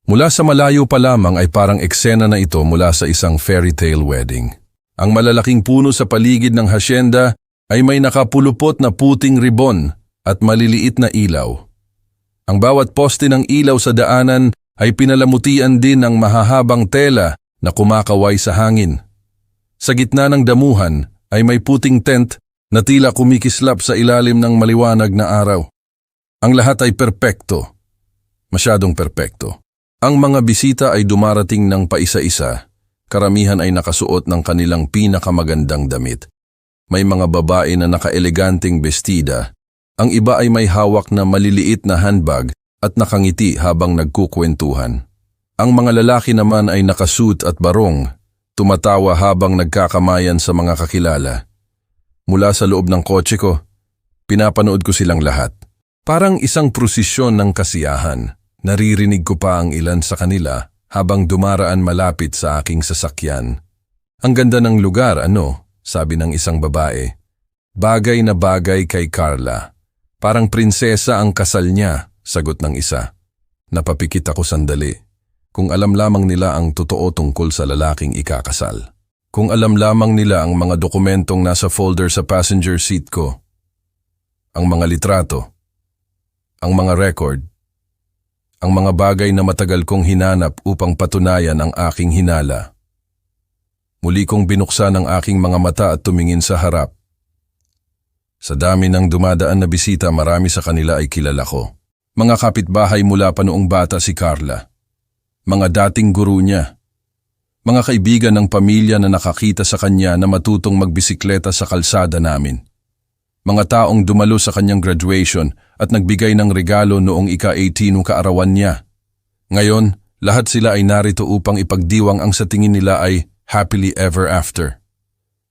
Mula sa malayo pa lamang ay parang eksena na ito mula sa isang fairy tale wedding. Ang malalaking puno sa paligid ng hacienda ay may nakapulupot na puting ribon at maliliit na ilaw. Ang bawat poste ng ilaw sa daanan ay pinalamutian din ng mahahabang tela na kumakaway sa hangin. Sa gitna ng damuhan ay may puting tent na tila kumikislap sa ilalim ng maliwanag na araw. Ang lahat ay perpekto. Masyadong perpekto. Ang mga bisita ay dumarating ng paisa-isa. Karamihan ay nakasuot ng kanilang pinakamagandang damit. May mga babae na nakaeleganting bestida. Ang iba ay may hawak na maliliit na handbag at nakangiti habang nagkukwentuhan. Ang mga lalaki naman ay nakasuit at barong, tumatawa habang nagkakamayan sa mga kakilala. Mula sa loob ng kotse ko, pinapanood ko silang lahat. Parang isang prosesyon ng kasiyahan. Naririnig ko pa ang ilan sa kanila habang dumaraan malapit sa aking sasakyan. Ang ganda ng lugar, ano? Sabi ng isang babae. Bagay na bagay kay Carla. Parang prinsesa ang kasal niya, sagot ng isa. Napapikit ako sandali. Kung alam lamang nila ang totoo tungkol sa lalaking ikakasal. Kung alam lamang nila ang mga dokumentong nasa folder sa passenger seat ko. Ang mga litrato. Ang mga record. Ang mga bagay na matagal kong hinanap upang patunayan ang aking hinala. Muli kong binuksan ang aking mga mata at tumingin sa harap. Sa dami ng dumadaan na bisita, marami sa kanila ay kilala ko. Mga kapitbahay mula pa noong bata si Carla. Mga dating guru niya. Mga kaibigan ng pamilya na nakakita sa kanya na matutong magbisikleta sa kalsada namin. Mga taong dumalo sa kanyang graduation at nagbigay ng regalo noong ika-18 ng kaarawan niya. Ngayon, lahat sila ay narito upang ipagdiwang ang sa tingin nila ay happily ever after.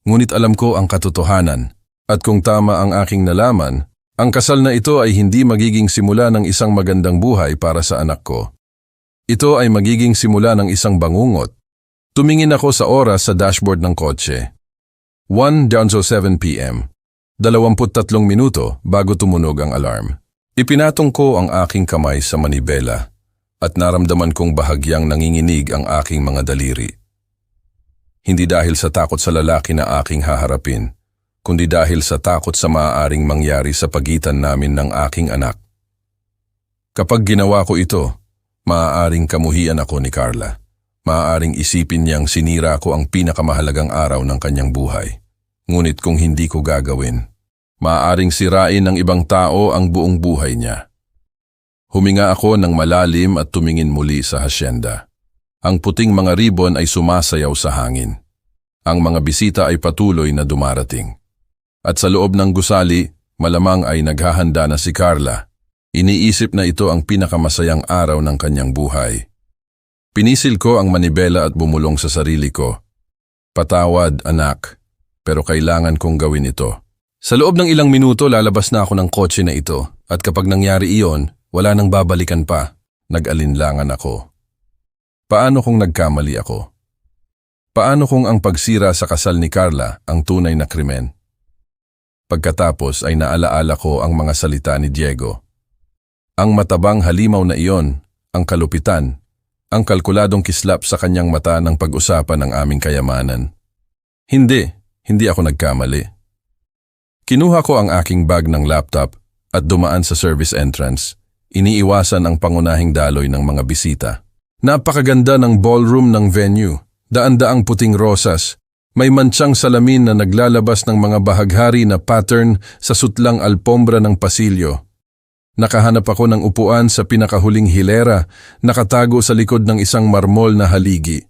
Ngunit alam ko ang katotohanan. At kung tama ang aking nalaman, ang kasal na ito ay hindi magiging simula ng isang magandang buhay para sa anak ko. Ito ay magiging simula ng isang bangungot. Tumingin ako sa oras sa dashboard ng kotse. 1:07 p.m. 23 minuto bago tumunog ang alarm. Ipinatong ko ang aking kamay sa manibela at naramdaman kong bahagyang nanginginig ang aking mga daliri. Hindi dahil sa takot sa lalaki na aking haharapin, kundi dahil sa takot sa maaaring mangyari sa pagitan namin ng aking anak. Kapag ginawa ko ito, maaaring kamuhian ako ni Carla. Maaaring isipin niyang sinira ko ang pinakamahalagang araw ng kanyang buhay. Ngunit kung hindi ko gagawin, maaaring sirain ng ibang tao ang buong buhay niya. Huminga ako ng malalim at tumingin muli sa hasyenda. Ang puting mga ribon ay sumasayaw sa hangin. Ang mga bisita ay patuloy na dumarating. At sa loob ng gusali, malamang ay naghahanda na si Carla. Iniisip na ito ang pinakamasayang araw ng kanyang buhay. Pinisil ko ang manibela at bumulong sa sarili ko. Patawad, anak, pero kailangan kong gawin ito. Sa loob ng ilang minuto, lalabas na ako ng kotse na ito at kapag nangyari iyon, wala nang babalikan pa. Nag-alinlangan ako. Paano kung nagkamali ako? Paano kung ang pagsira sa kasal ni Carla ang tunay na krimen? Pagkatapos ay naalaala ko ang mga salita ni Diego. Ang matabang halimaw na iyon, ang kalupitan, ang kalkuladong kislap sa kanyang mata ng pag-usapan ng aming kayamanan. Hindi ako nagkamali. Kinuha ko ang aking bag ng laptop at dumaan sa service entrance. Iniiwasan ang pangunahing daloy ng mga bisita. Napakaganda ng ballroom ng venue. Daan-daang puting rosas. May mantsang salamin na naglalabas ng mga bahaghari na pattern sa sutlang alpombra ng pasilyo. Nakahanap ako ng upuan sa pinakahuling hilera, nakatago sa likod ng isang marmol na haligi.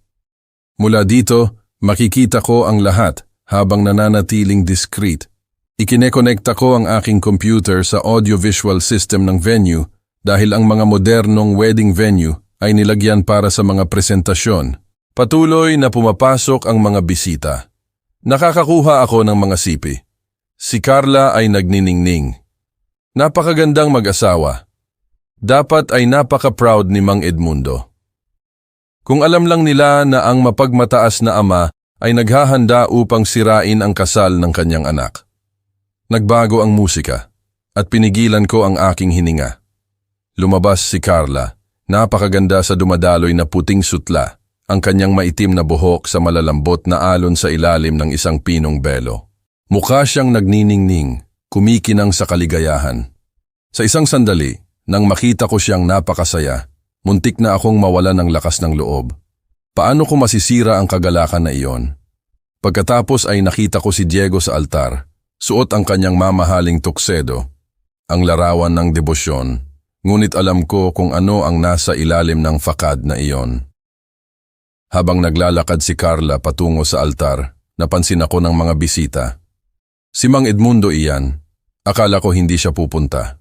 Mula dito, makikita ko ang lahat habang nananatiling discreet. Ikinekonekta ko ang aking computer sa audio-visual system ng venue dahil ang mga modernong wedding venue ay nilagyan para sa mga presentasyon. Patuloy na pumapasok ang mga bisita. Nakakakuha ako ng mga sipi. Si Carla ay nagniningning. Napakagandang mag-asawa. Dapat ay napaka-proud ni Mang Edmundo. Kung alam lang nila na ang mapagmataas na ama ay naghahanda upang sirain ang kasal ng kanyang anak. Nagbago ang musika at pinigilan ko ang aking hininga. Lumabas si Carla. Napakaganda sa dumadaloy na puting sutla. Ang kanyang maitim na buhok sa malalambot na alon sa ilalim ng isang pinong belo. Mukha siyang nagniningning, kumikinang sa kaligayahan. Sa isang sandali, nang makita ko siyang napakasaya, muntik na akong mawalan ng lakas ng loob. Paano ko masisira ang kagalakan na iyon? Pagkatapos ay nakita ko si Diego sa altar, suot ang kanyang mamahaling tuksedo, ang larawan ng debosyon, ngunit alam ko kung ano ang nasa ilalim ng fakad na iyon. Habang naglalakad si Carla patungo sa altar, napansin ako ng mga bisita. Si Mang Edmundo iyan. Akala ko hindi siya pupunta.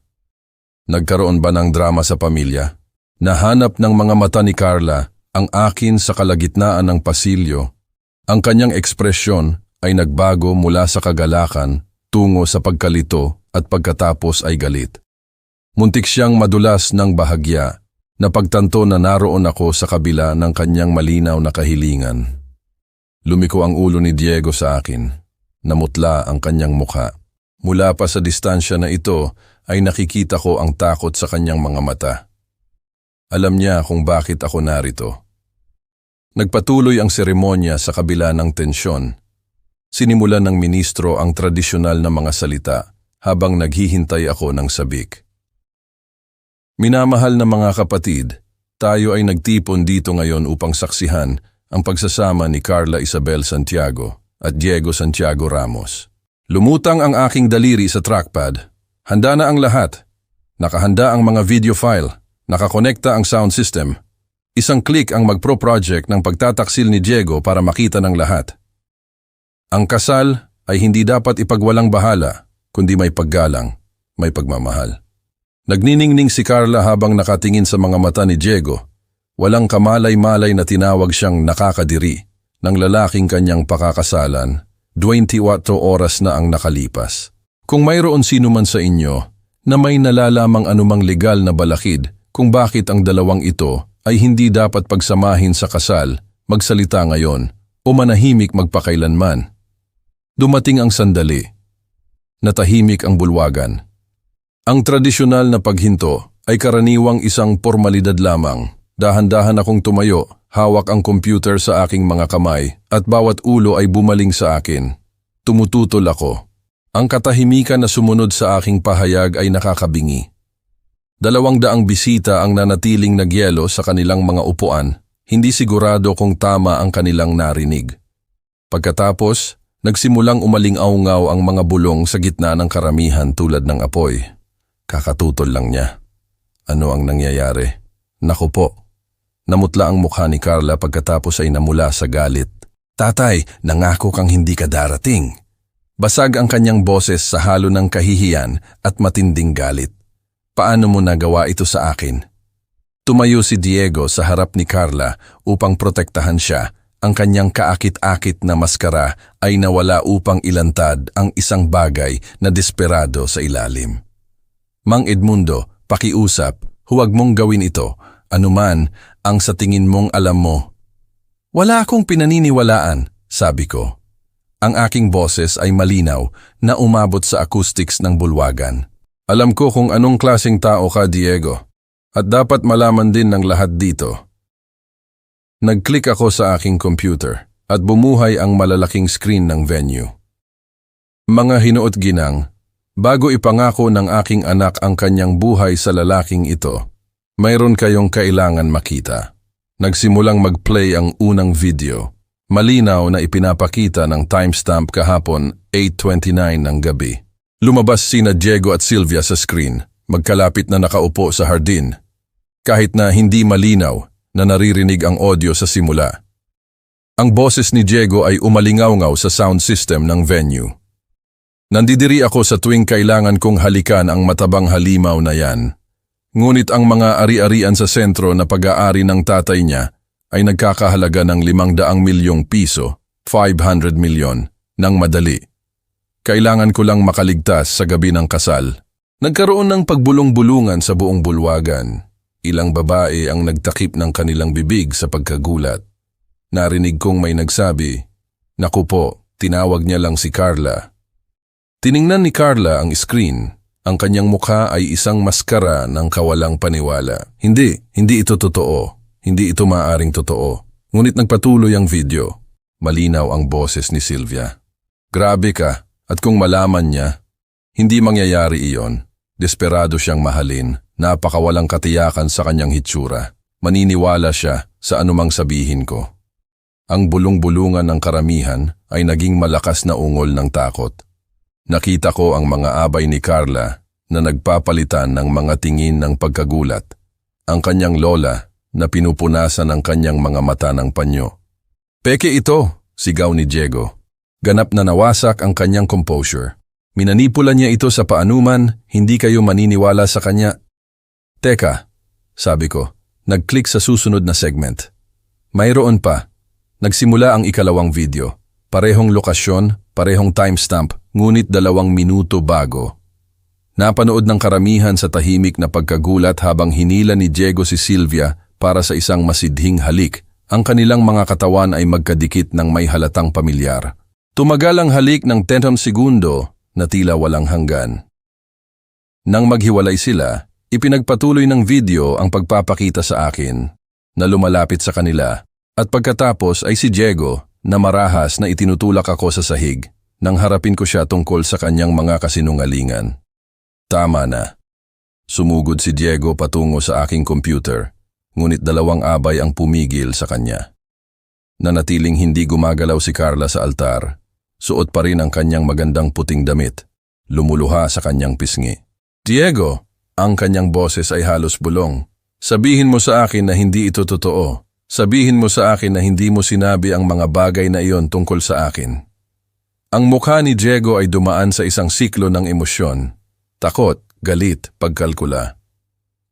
Nagkaroon ba ng drama sa pamilya? Nahanap ng mga mata ni Carla ang akin sa kalagitnaan ng pasilyo. Ang kanyang ekspresyon ay nagbago mula sa kagalakan tungo sa pagkalito at pagkatapos ay galit. Muntik siyang madulas ng bahagya. Napagtanto na naroon ako sa kabila ng kanyang malinaw na kahilingan. Lumiko ang ulo ni Diego sa akin. Namutla ang kanyang mukha. Mula pa sa distansya na ito ay nakikita ko ang takot sa kanyang mga mata. Alam niya kung bakit ako narito. Nagpatuloy ang seremonya sa kabila ng tensyon. Sinimulan ng ministro ang tradisyonal na mga salita habang naghihintay ako ng sabik. Minamahal na mga kapatid, tayo ay nagtipon dito ngayon upang saksihan ang pagsasama ni Carla Isabel Santiago at Diego Santiago Ramos. Lumutang ang aking daliri sa trackpad. Handa na ang lahat. Nakahanda ang mga video file. Nakakonekta ang sound system. Isang click ang magpro-project ng pagtataksil ni Diego para makita ng lahat. Ang kasal ay hindi dapat ipagwalang bahala, kundi may paggalang, may pagmamahal. Nagniningning si Carla habang nakatingin sa mga mata ni Diego. Walang kamalay-malay na tinawag siyang nakakadiri ng lalaking kanyang pakakasalan. 24 oras na ang nakalipas. Kung mayroon sino man sa inyo na may nalalamang anumang legal na balakid kung bakit ang dalawang ito ay hindi dapat pagsamahin sa kasal, magsalita ngayon o manahimik magpakailanman. Dumating ang sandali. Natahimik ang bulwagan. Ang tradisyonal na paghinto ay karaniwang isang formalidad lamang. Dahan-dahan akong tumayo, hawak ang computer sa aking mga kamay at bawat ulo ay bumaling sa akin. Tumututol ako. Ang katahimikan na sumunod sa aking pahayag ay nakakabingi. 200 bisita ang nanatiling nagyelo sa kanilang mga upuan, hindi sigurado kung tama ang kanilang narinig. Pagkatapos, nagsimulang umaling-aungaw ang mga bulong sa gitna ng karamihan tulad ng apoy. Kakatutol lang niya. Ano ang nangyayari? Naku po. Namutla ang mukha ni Carla pagkatapos ay namula sa galit. Tatay, nangako kang hindi ka darating. Basag ang kanyang boses sa halo ng kahihiyan at matinding galit. Paano mo nagawa ito sa akin? Tumayo si Diego sa harap ni Carla upang protektahan siya. Ang kanyang kaakit-akit na maskara ay nawala upang ilantad ang isang bagay na desperado sa ilalim. Mang Edmundo, pakiusap, huwag mong gawin ito, anuman ang sa tingin mong alam mo. Wala akong pinaniniwalaan, sabi ko. Ang aking boses ay malinaw na umabot sa acoustics ng bulwagan. Alam ko kung anong klaseng tao ka, Diego, at dapat malaman din ng lahat dito. Nag-click ako sa aking computer at bumuhay ang malalaking screen ng venue. Mga hinuot ginang, bago ipangako ng aking anak ang kanyang buhay sa lalaking ito, mayroon kayong kailangan makita. Nagsimulang mag-play ang unang video. Malinaw na ipinapakita ng timestamp kahapon 8:29 ng gabi. Lumabas sina Diego at Sylvia sa screen, magkalapit na nakaupo sa hardin. Kahit na hindi malinaw na naririnig ang audio sa simula. Ang boses ni Diego ay umalingaw-ngaw sa sound system ng venue. Nandidiri ako sa tuwing kailangan kong halikan ang matabang halimaw na yan. Ngunit ang mga ari-arian sa sentro na pag-aari ng tatay niya ay nagkakahalaga ng 500 milyong piso, 500 milyon, ng madali. Kailangan ko lang makaligtas sa gabi ng kasal. Nagkaroon ng pagbulong-bulungan sa buong bulwagan. Ilang babae ang nagtakip ng kanilang bibig sa pagkagulat. Narinig kong may nagsabi, "Naku po, tinawag niya lang si Carla." Tiningnan ni Carla ang screen. Ang kanyang mukha ay isang maskara ng kawalang paniwala. Hindi ito totoo. Hindi ito maaaring totoo. Ngunit nagpatuloy ang video. Malinaw ang boses ni Sylvia. Grabe ka, at kung malaman niya, hindi mangyayari iyon. Desperado siyang mahalin. Napakawalang katiyakan sa kanyang hitsura. Maniniwala siya sa anumang sabihin ko. Ang bulong-bulungan ng karamihan ay naging malakas na ungol ng takot. Nakita ko ang mga abay ni Carla na nagpapalitan ng mga tingin ng pagkagulat. Ang kanyang lola na pinupunasan ang kanyang mga mata ng panyo. "Peke ito!" sigaw ni Diego. Ganap na nawasak ang kanyang composure. Minanipula niya ito sa paanuman, hindi kayo maniniwala sa kanya. Teka, sabi ko, nag-click sa susunod na segment. Mayroon pa. Nagsimula ang ikalawang video. Parehong lokasyon, parehong timestamp, ngunit 2 minuto bago. Napanood ng karamihan sa tahimik na pagkagulat habang hinila ni Diego si Sylvia para sa isang masidhing halik. Ang kanilang mga katawan ay magkadikit ng may halatang pamilyar. Tumagal ang halik ng 10 segundo, na tila walang hanggan. Nang maghiwalay sila, ipinagpatuloy ng video ang pagpapakita sa akin na lumalapit sa kanila at pagkatapos ay si Diego na marahas na itinutulak ako sa sahig nang harapin ko siya tungkol sa kanyang mga kasinungalingan. Tama na. Sumugod si Diego patungo sa aking computer, ngunit dalawang abay ang pumigil sa kanya. Nanatiling hindi gumagalaw si Carla sa altar. Suot pa rin ang kanyang magandang puting damit. Lumuluha sa kanyang pisngi. Diego, ang kanyang boses ay halos bulong. Sabihin mo sa akin na hindi ito totoo. Sabihin mo sa akin na hindi mo sinabi ang mga bagay na iyon tungkol sa akin. Ang mukha ni Diego ay dumaan sa isang siklo ng emosyon. Takot, galit, pagkalkula.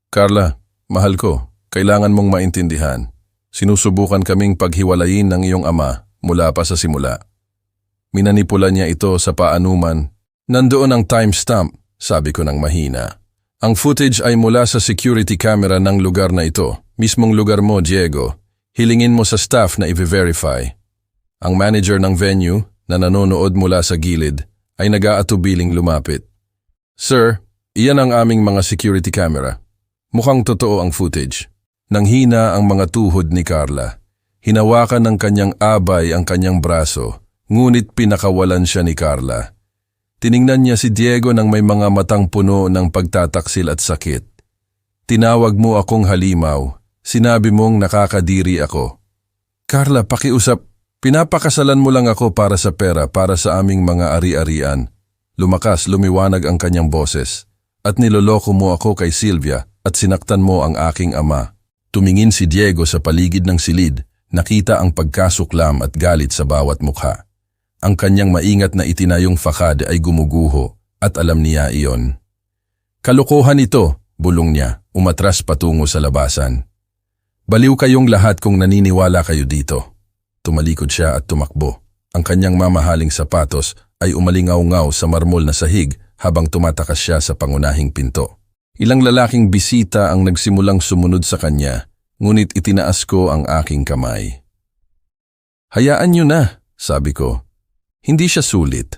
Carla, mahal ko, kailangan mong maintindihan. Sinusubukan kaming paghiwalayin ng iyong ama mula pa sa simula. Minanipula niya ito sa paanuman. Nandoon ang timestamp, sabi ko ng mahina. Ang footage ay mula sa security camera ng lugar na ito, mismong lugar mo, Diego. Hilingin mo sa staff na i-verify. Ang manager ng venue na nanonood mula sa gilid ay nag-aatubiling lumapit. Sir, iyan ang aming mga security camera. Mukhang totoo ang footage. Nanghina ang mga tuhod ni Carla. Hinawakan ng kanyang abay ang kanyang braso, ngunit pinakawalan siya ni Carla. Tiningnan niya si Diego nang may mga matang puno ng pagtataksil at sakit. Tinawag mo akong halimaw. Sinabi mong nakakadiri ako. Carla, pakiusap. Pinapakasalan mo lang ako para sa pera, para sa aming mga ari-arian. Lumakas, lumiwanag ang kanyang boses. At niloloko mo ako kay Sylvia at sinaktan mo ang aking ama. Tumingin si Diego sa paligid ng silid, nakita ang pagkasuklam at galit sa bawat mukha. Ang kanyang maingat na itinayong fakad ay gumuguho at alam niya iyon. Kalokohan ito, bulong niya, umatras patungo sa labasan. Baliw kayong lahat kung naniniwala kayo dito. Tumalikod siya at tumakbo. Ang kanyang mamahaling sapatos ay umalingaw-ngaw sa marmol na sahig habang tumatakas siya sa pangunahing pinto. Ilang lalaking bisita ang nagsimulang sumunod sa kanya, ngunit itinaas ko ang aking kamay. Hayaan niyo na, sabi ko. Hindi siya sulit.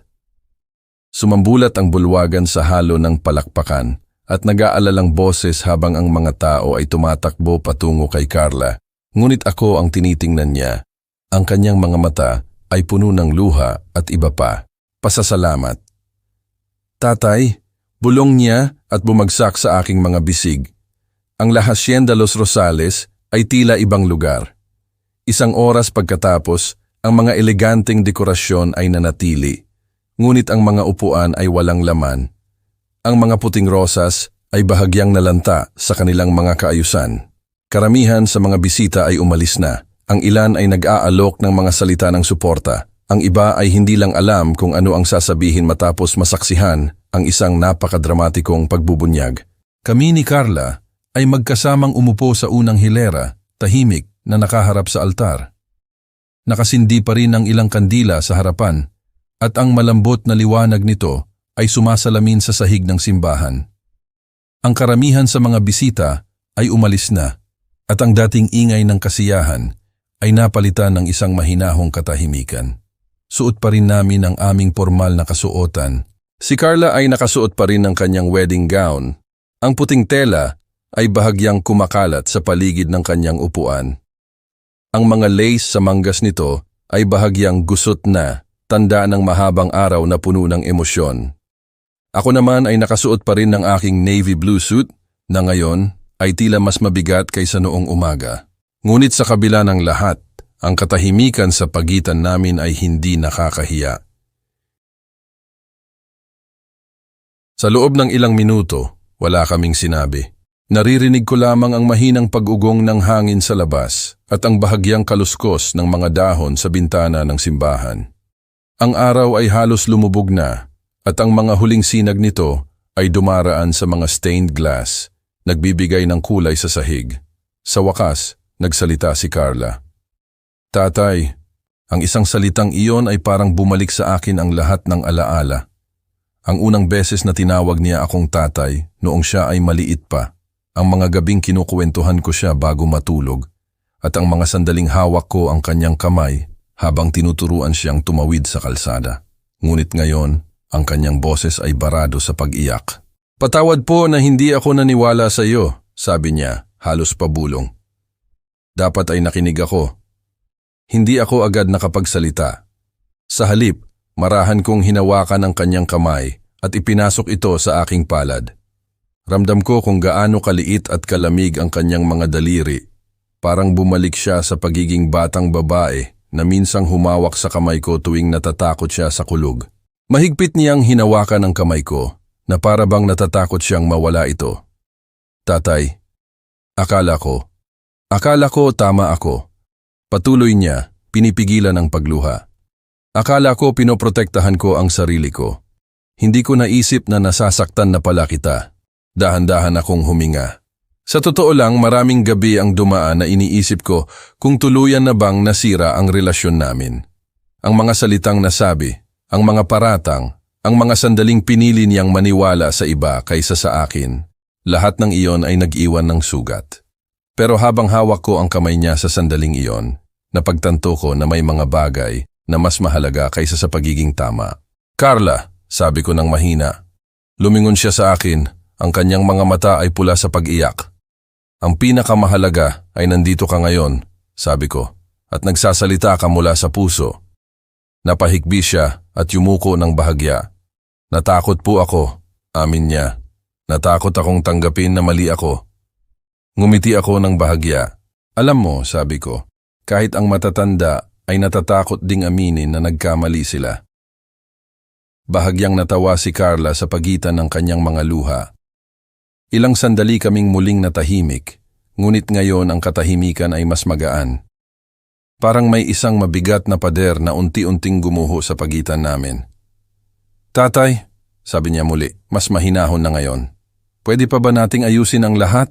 Sumambulat ang bulwagan sa halo ng palakpakan at nag-aalalang boses habang ang mga tao ay tumatakbo patungo kay Carla, ngunit ako ang tinitingnan niya. Ang kanyang mga mata ay puno ng luha at iba pa, pasasalamat. Tatay, bulong niya at bumagsak sa aking mga bisig. Ang La Hacienda Los Rosales ay tila ibang lugar. Isang oras pagkatapos, ang mga eleganteng dekorasyon ay nanatili, ngunit ang mga upuan ay walang laman. Ang mga puting rosas ay bahagyang nalanta sa kanilang mga kaayusan. Karamihan sa mga bisita ay umalis na. Ang ilan ay nag-aalok ng mga salita ng suporta. Ang iba ay hindi lang alam kung ano ang sasabihin matapos masaksihan ang isang napakadramatikong pagbubunyag. Kami ni Carla ay magkasamang umupo sa unang hilera, tahimik na nakaharap sa altar. Nakasindi pa rin ang ilang kandila sa harapan at ang malambot na liwanag nito ay sumasalamin sa sahig ng simbahan. Ang karamihan sa mga bisita ay umalis na at ang dating ingay ng kasiyahan ay napalitan ng isang mahinahong katahimikan. Suot pa rin namin ang aming formal na kasuotan. Si Carla ay nakasuot pa rin ng kanyang wedding gown. Ang puting tela ay bahagyang kumakalat sa paligid ng kanyang upuan. Ang mga lace sa manggas nito ay bahagyang gusot na, tanda ng mahabang araw na puno ng emosyon. Ako naman ay nakasuot pa rin ng aking navy blue suit na ngayon ay tila mas mabigat kaysa noong umaga. Ngunit sa kabila ng lahat, ang katahimikan sa pagitan namin ay hindi nakakahiya. Sa loob ng ilang minuto, wala kaming sinabi. Naririnig ko lamang ang mahinang pag-ugong ng hangin sa labas at ang bahagyang kaluskos ng mga dahon sa bintana ng simbahan. Ang araw ay halos lumubog na at ang mga huling sinag nito ay dumaraan sa mga stained glass, nagbibigay ng kulay sa sahig. Sa wakas, nagsalita si Carla. Tatay, ang isang salitang iyon ay parang bumalik sa akin ang lahat ng alaala. Ang unang beses na tinawag niya akong tatay noong siya ay maliit pa. Ang mga gabing kinukuwentuhan ko siya bago matulog at ang mga sandaling hawak ko ang kanyang kamay habang tinuturuan siyang tumawid sa kalsada. Ngunit ngayon, Ang kanyang boses ay barado sa pag-iyak. Patawad po na hindi ako naniwala sa iyo, sabi niya, halos pabulong. Dapat ay nakinig ako. Hindi ako agad nakapagsalita. Sa halip, marahan kong hinawakan ang kanyang kamay at ipinasok ito sa aking palad. Ramdam ko kung gaano kaliit at kalamig ang kanyang mga daliri. Parang bumalik siya sa pagiging batang babae na minsang humawak sa kamay ko tuwing natatakot siya sa kulog. Mahigpit niyang hinawakan ang kamay ko na para bang natatakot siyang mawala ito. Tatay, akala ko tama ako. Patuloy niya, pinipigilan ang pagluha. Akala ko pinoprotektahan ko ang sarili ko. Hindi ko naisip na nasasaktan na pala kita. Dahan-dahan akong huminga. Sa totoo lang, maraming gabi ang dumaan na iniisip ko kung tuluyan na bang nasira ang relasyon namin. Ang mga salitang nasabi, ang mga paratang, ang mga sandaling pinili niyang maniwala sa iba kaysa sa akin, lahat ng iyon ay nag-iwan ng sugat. Pero habang hawak ko ang kamay niya sa sandaling iyon, napagtanto ko na may mga bagay na mas mahalaga kaysa sa pagiging tama. Carla, sabi ko ng mahina. Lumingon siya sa akin, ang kanyang mga mata ay pula sa pag-iyak. Ang pinakamahalaga ay nandito ka ngayon, sabi ko, at nagsasalita ka mula sa puso. Napahikbi siya at yumuko ng bahagya. Natakot po ako, amin niya. Natakot akong tanggapin na mali ako. Ngumiti ako ng bahagya. Alam mo, sabi ko, kahit ang matatanda ay natatakot ding aminin na nagkamali sila. Bahagyang natawa si Carla sa pagitan ng kanyang mga luha. Ilang sandali kaming muling natahimik, ngunit ngayon ang katahimikan ay mas magaan. Parang may isang mabigat na pader na unti-unting gumuho sa pagitan namin. Tatay, sabi niya muli, mas mahinahon na ngayon. Pwede pa ba nating ayusin ang lahat?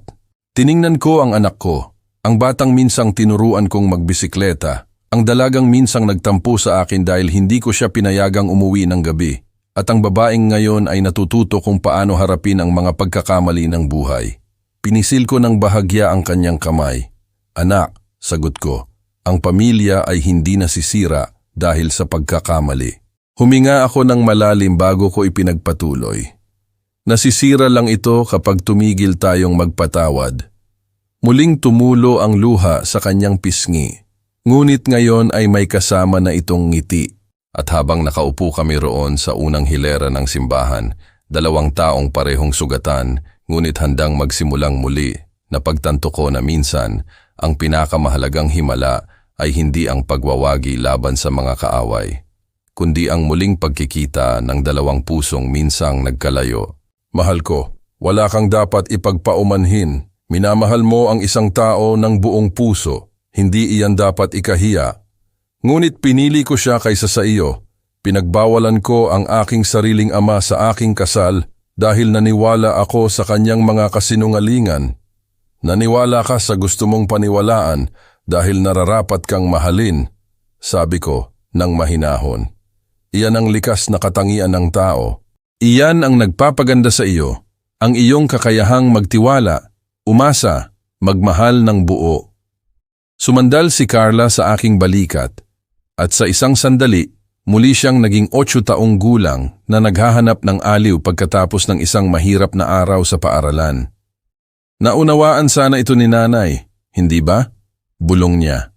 Tiningnan ko ang anak ko, ang batang minsang tinuruan kong magbisikleta, ang dalagang minsang nagtampo sa akin dahil hindi ko siya pinayagang umuwi ng gabi, at ang babaeng ngayon ay natututo kung paano harapin ang mga pagkakamali ng buhay. Pinisil ko ng bahagya ang kanyang kamay. Anak, sagot ko, ang pamilya ay hindi nasisira dahil sa pagkakamali. Huminga ako ng malalim bago ko ipinagpatuloy. Nasisira lang ito kapag tumigil tayong magpatawad. Muling tumulo ang luha sa kanyang pisngi. Ngunit ngayon ay may kasama na itong ngiti. At habang nakaupo kami roon sa unang hilera ng simbahan, dalawang taong parehong sugatan, ngunit handang magsimulang muli, napagtanto ko na minsan, ang pinakamahalagang himala ay hindi ang pagwawagi laban sa mga kaaway, kundi ang muling pagkikita ng dalawang pusong minsang nagkalayo. Mahal ko, wala kang dapat ipagpaumanhin. Minamahal mo ang isang tao ng buong puso, hindi iyan dapat ikahiya. Ngunit pinili ko siya kaysa sa iyo. Pinagbawalan ko ang aking sariling ama sa aking kasal dahil naniwala ako sa kanyang mga kasinungalingan. Naniwala ka sa gusto mong paniwalaan dahil nararapat kang mahalin, sabi ko ng mahinahon. Iyan ang likas na katangian ng tao. Iyan ang nagpapaganda sa iyo, ang iyong kakayahang magtiwala, umasa, magmahal ng buo. Sumandal si Carla sa aking balikat at sa isang sandali, muli siyang naging 8 taong gulang na naghahanap ng aliw pagkatapos ng isang mahirap na araw sa paaralan. Naunawaan sana ito ni nanay, hindi ba? Bulong niya.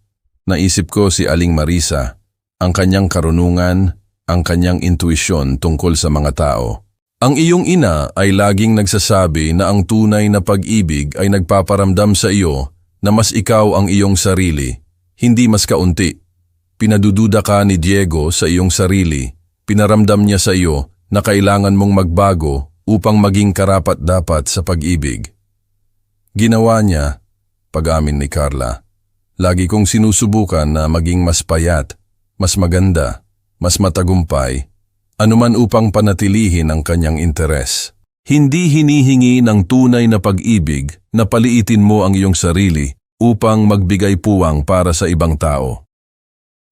Naisip ko si Aling Marisa, ang kanyang karunungan, ang kanyang intuisyon tungkol sa mga tao. Ang iyong ina ay laging nagsasabi na ang tunay na pag-ibig ay nagpaparamdam sa iyo na mas ikaw ang iyong sarili, hindi mas kaunti. Pinadududa ka ni Diego sa iyong sarili, pinaramdam niya sa iyo na kailangan mong magbago upang maging karapat-dapat sa pag-ibig. Ginawa niya, pag-amin ni Carla. Lagi kong sinusubukan na maging mas payat, mas maganda, mas matagumpay, anuman upang panatilihin ang kanyang interes. Hindi hinihingi ng tunay na pag-ibig na paliitin mo ang iyong sarili upang magbigay puwang para sa ibang tao.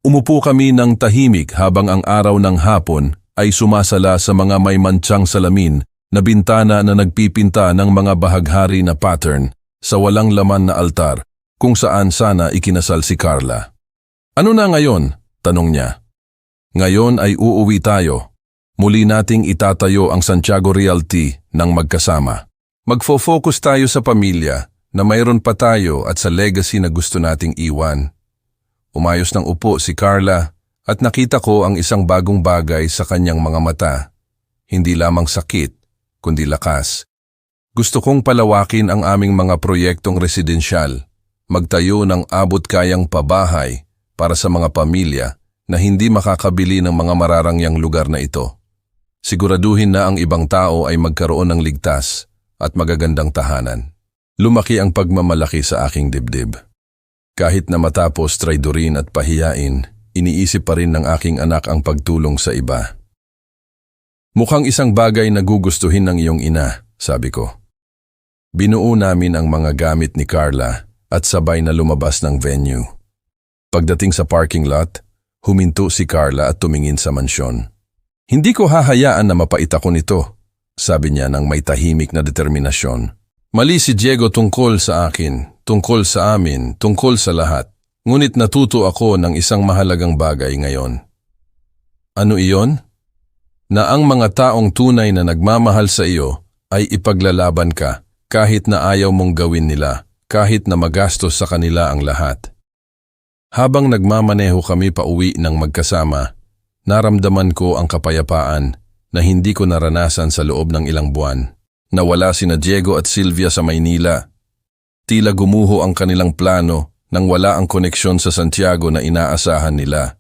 Umupo kami ng tahimik habang ang araw ng hapon ay sumasala sa mga may mantsyang salamin na bintana na nagpipinta ng mga bahaghari na pattern sa walang laman na altar kung saan sana ikinasal si Carla. Ano na ngayon? Tanong niya. Ngayon ay uuwi tayo. Muli nating itatayo ang Santiago Realty ng magkasama. Magfo-focus tayo sa pamilya na mayroon pa tayo at sa legacy na gusto nating iwan. Umayos ng upo si Carla at nakita ko ang isang bagong bagay sa kanyang mga mata. Hindi lamang sakit, kundi lakas. Gusto kong palawakin ang aming mga proyektong residensyal. Magtayo ng abot-kayang pabahay para sa mga pamilya na hindi makakabili ng mga mararangyang lugar na ito. Siguraduhin na ang ibang tao ay magkaroon ng ligtas at magagandang tahanan. Lumaki ang pagmamalaki sa aking dibdib. Kahit na matapos traidorin at pahiyain, iniisip pa rin ng aking anak ang pagtulong sa iba. Mukhang isang bagay na gugustuhin ng iyong ina, sabi ko. Binuo namin ang mga gamit ni Carla at sabay na lumabas ng venue. Pagdating sa parking lot, huminto si Carla at tumingin sa mansyon. Hindi ko hahayaan na mapait ako nito, sabi niya ng may tahimik na determinasyon. Mali si Diego tungkol sa akin, tungkol sa amin, tungkol sa lahat. Ngunit natuto ako ng isang mahalagang bagay ngayon. Ano iyon? Na ang mga taong tunay na nagmamahal sa iyo ay ipaglalaban ka kahit na ayaw mong gawin nila, kahit na magastos sa kanila ang lahat. Habang nagmamaneho kami pauwi ng magkasama, naramdaman ko ang kapayapaan na hindi ko naranasan sa loob ng ilang buwan. Nawala sina Diego at Sylvia sa Maynila. Tila gumuho ang kanilang plano nang wala ang koneksyon sa Santiago na inaasahan nila.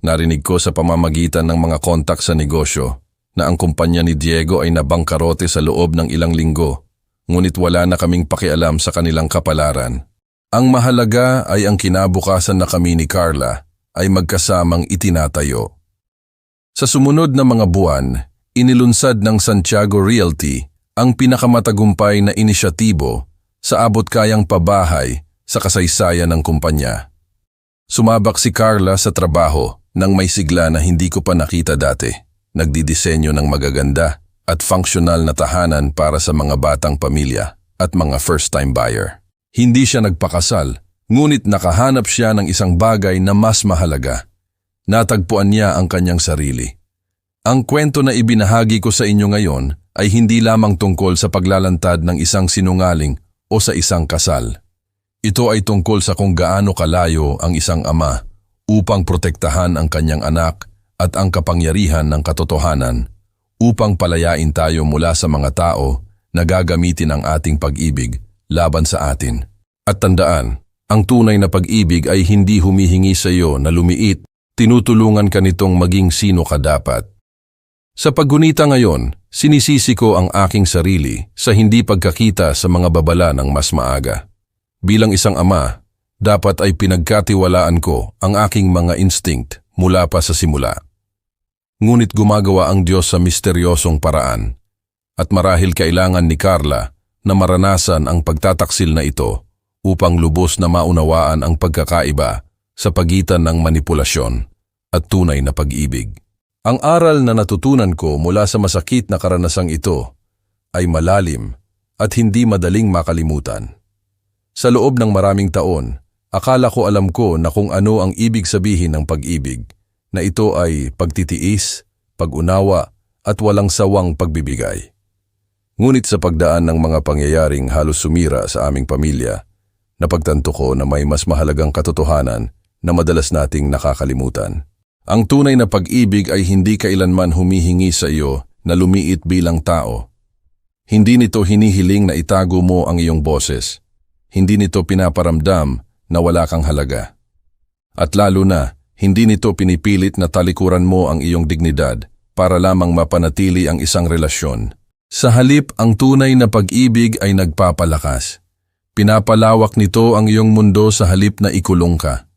Narinig ko sa pamamagitan ng mga kontak sa negosyo na ang kumpanya ni Diego ay nabangkarote sa loob ng ilang linggo, ngunit wala na kaming pakialam sa kanilang kapalaran. Ang mahalaga ay ang kinabukasan na kami ni Carla ay magkasamang itinatayo. Sa sumunod na mga buwan, inilunsad ng Santiago Realty ang pinakamatagumpay na inisyatibo sa abot-kayang pabahay sa kasaysayan ng kumpanya. Sumabak si Carla sa trabaho nang may sigla na hindi ko pa nakita dati. Nagdidisenyo ng magaganda at functional na tahanan para sa mga batang pamilya at mga first-time buyer. Hindi siya nagpakasal, ngunit nakahanap siya ng isang bagay na mas mahalaga. Natagpuan niya ang kanyang sarili. Ang kwento na ibinahagi ko sa inyo ngayon ay hindi lamang tungkol sa paglalantad ng isang sinungaling o sa isang kasal. Ito ay tungkol sa kung gaano kalayo ang isang ama upang protektahan ang kanyang anak at ang kapangyarihan ng katotohanan upang palayain tayo mula sa mga tao na gagamitin ang ating pag-ibig laban sa atin. At tandaan, ang tunay na pag-ibig ay hindi humihingi sa iyo na lumiit, tinutulungan ka nitong maging sino ka dapat. Sa paggunita ngayon, sinisisi ko ang aking sarili sa hindi pagkakita sa mga babala ng mas maaga. Bilang isang ama, dapat ay pinagkatiwalaan ko ang aking mga instinct mula pa sa simula. Ngunit gumagawa ang Diyos sa misteryosong paraan, at marahil kailangan ni Carla na maranasan ang pagtataksil na ito upang lubos na maunawaan ang pagkakaiba sa pagitan ng manipulasyon at tunay na pag-ibig. Ang aral na natutunan ko mula sa masakit na karanasang ito ay malalim at hindi madaling makalimutan. Sa loob ng maraming taon, akala ko alam ko na kung ano ang ibig sabihin ng pag-ibig, na ito ay pagtitiis, pag-unawa at walang sawang pagbibigay. Ngunit sa pagdaan ng mga pangyayaring halos sumira sa aming pamilya, napagtanto ko na may mas mahalagang katotohanan na madalas nating nakakalimutan. Ang tunay na pag-ibig ay hindi kailanman humihingi sa iyo na lumiit bilang tao. Hindi nito hinihiling na itago mo ang iyong boses. Hindi nito pinaparamdam na wala kang halaga. At lalo na, hindi nito pinipilit na talikuran mo ang iyong dignidad para lamang mapanatili ang isang relasyon. Sa halip, ang tunay na pag-ibig ay nagpapalakas. Pinapalawak nito ang iyong mundo sa halip na ikulong ka.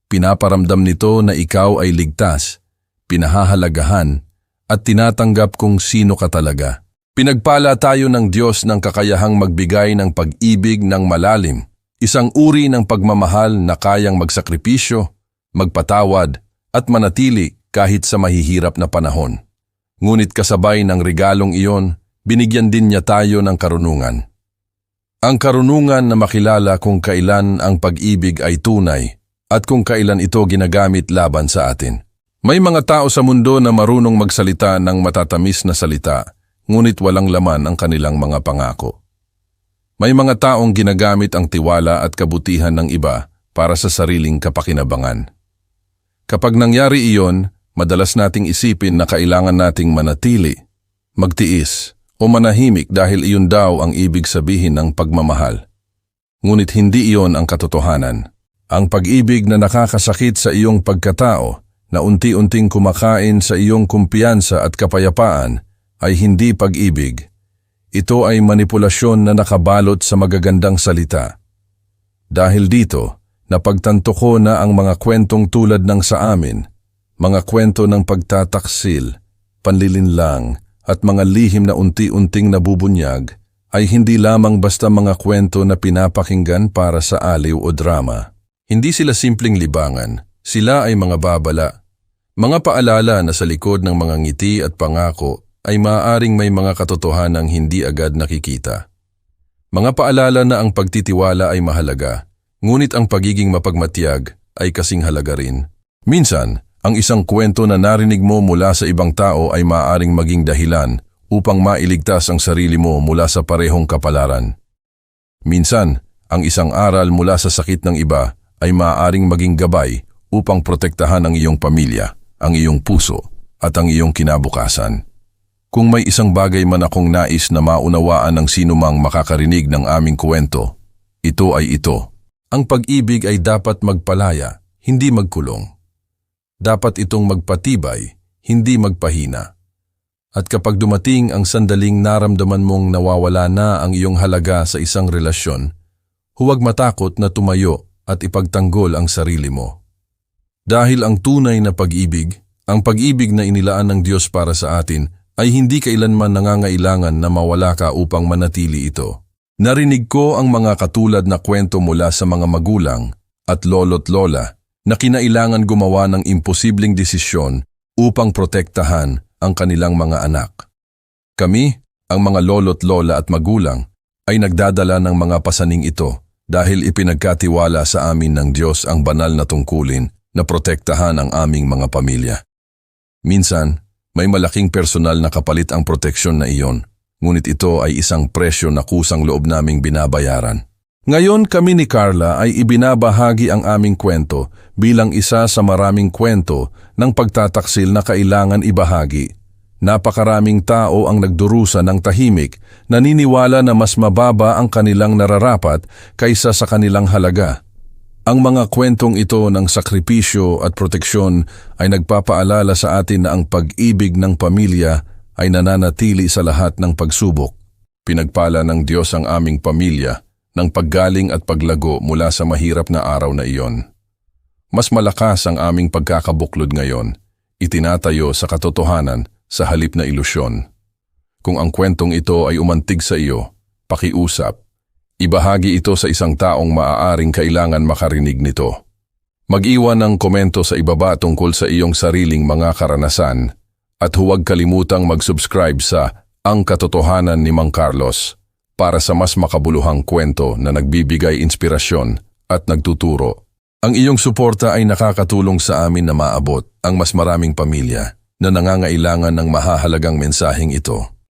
Pinaparamdam nito na ikaw ay ligtas, pinahahalagahan, at tinatanggap kung sino ka talaga. Pinagpala tayo ng Diyos ng kakayahang magbigay ng pag-ibig ng malalim, isang uri ng pagmamahal na kayang magsakripisyo, magpatawad, at manatili kahit sa mahihirap na panahon. Ngunit kasabay ng regalong iyon, binigyan din niya tayo ng karunungan. Ang karunungan na makilala kung kailan ang pag-ibig ay tunay, at kung kailan ito ginagamit laban sa atin. May mga tao sa mundo na marunong magsalita ng matatamis na salita, ngunit walang laman ang kanilang mga pangako. May mga taong ginagamit ang tiwala at kabutihan ng iba para sa sariling kapakinabangan. Kapag nangyari iyon, madalas nating isipin na kailangan nating manatili, magtiis, o manahimik dahil iyon daw ang ibig sabihin ng pagmamahal. Ngunit hindi iyon ang katotohanan. Ang pag-ibig na nakakasakit sa iyong pagkatao, na unti-unting kumakain sa iyong kumpiyansa at kapayapaan, ay hindi pag-ibig. Ito ay manipulasyon na nakabalot sa magagandang salita. Dahil dito, napagtanto ko na ang mga kwentong tulad ng sa amin, mga kwento ng pagtataksil, panlilinlang, at mga lihim na unti-unting nabubunyag, ay hindi lamang basta mga kwento na pinapakinggan para sa aliw o drama. Hindi sila simpleng libangan, sila ay mga babala. Mga paalala na sa likod ng mga ngiti at pangako ay maaaring may mga katotohanang hindi agad nakikita. Mga paalala na ang pagtitiwala ay mahalaga, ngunit ang pagiging mapagmatyag ay kasing halaga rin. Minsan, ang isang kwento na narinig mo mula sa ibang tao ay maaaring maging dahilan upang mailigtas ang sarili mo mula sa parehong kapalaran. Minsan, ang isang aral mula sa sakit ng iba ay maaaring maging gabay upang protektahan ang iyong pamilya, ang iyong puso, at ang iyong kinabukasan. Kung may isang bagay man akong nais na maunawaan ng sinumang makakarinig ng aming kwento, ito ay ito. Ang pag-ibig ay dapat magpalaya, hindi magkulong. Dapat itong magpatibay, hindi magpahina. At kapag dumating ang sandaling naramdaman mong nawawala na ang iyong halaga sa isang relasyon, huwag matakot na tumayo at ipagtanggol ang sarili mo. Dahil ang tunay na pag-ibig, ang pag-ibig na inilaan ng Diyos para sa atin, ay hindi kailanman nangangailangan na mawala ka upang manatili ito. Narinig ko ang mga katulad na kwento mula sa mga magulang at lolo't lola na kinailangan gumawa ng imposibleng desisyon upang protektahan ang kanilang mga anak. Kami, ang mga lolo't lola at magulang, ay nagdadala ng mga pasaning ito dahil ipinagkatiwala sa amin ng Diyos ang banal na tungkulin na protektahan ang aming mga pamilya. Minsan, may malaking personal na kapalit ang proteksyon na iyon, ngunit ito ay isang presyo na kusang loob naming binabayaran. Ngayon kami ni Carla ay ibinabahagi ang aming kwento bilang isa sa maraming kwento ng pagtataksil na kailangan ibahagi. Napakaraming tao ang nagdurusa ng tahimik, naniniwala na mas mababa ang kanilang nararapat kaysa sa kanilang halaga. Ang mga kwentong ito ng sakripisyo at proteksyon ay nagpapaalala sa atin na ang pag-ibig ng pamilya ay nananatili sa lahat ng pagsubok. Pinagpala ng Diyos ang aming pamilya ng paggaling at paglago mula sa mahirap na araw na iyon. Mas malakas ang aming pagkakabuklod ngayon, itinatayo sa katotohanan sa halip na ilusyon. Kung ang kwentong ito ay umantig sa iyo, pakiusap. Ibahagi ito sa isang taong maaaring kailangan makarinig nito. Mag-iwan ng komento sa ibaba tungkol sa iyong sariling mga karanasan at huwag kalimutang mag-subscribe sa Ang Katotohanan ni Mang Carlos para sa mas makabuluhang kwento na nagbibigay inspirasyon at nagtuturo. Ang iyong suporta ay nakakatulong sa amin na maabot ang mas maraming pamilya na nangangailangan ng mahahalagang mensaheng ito.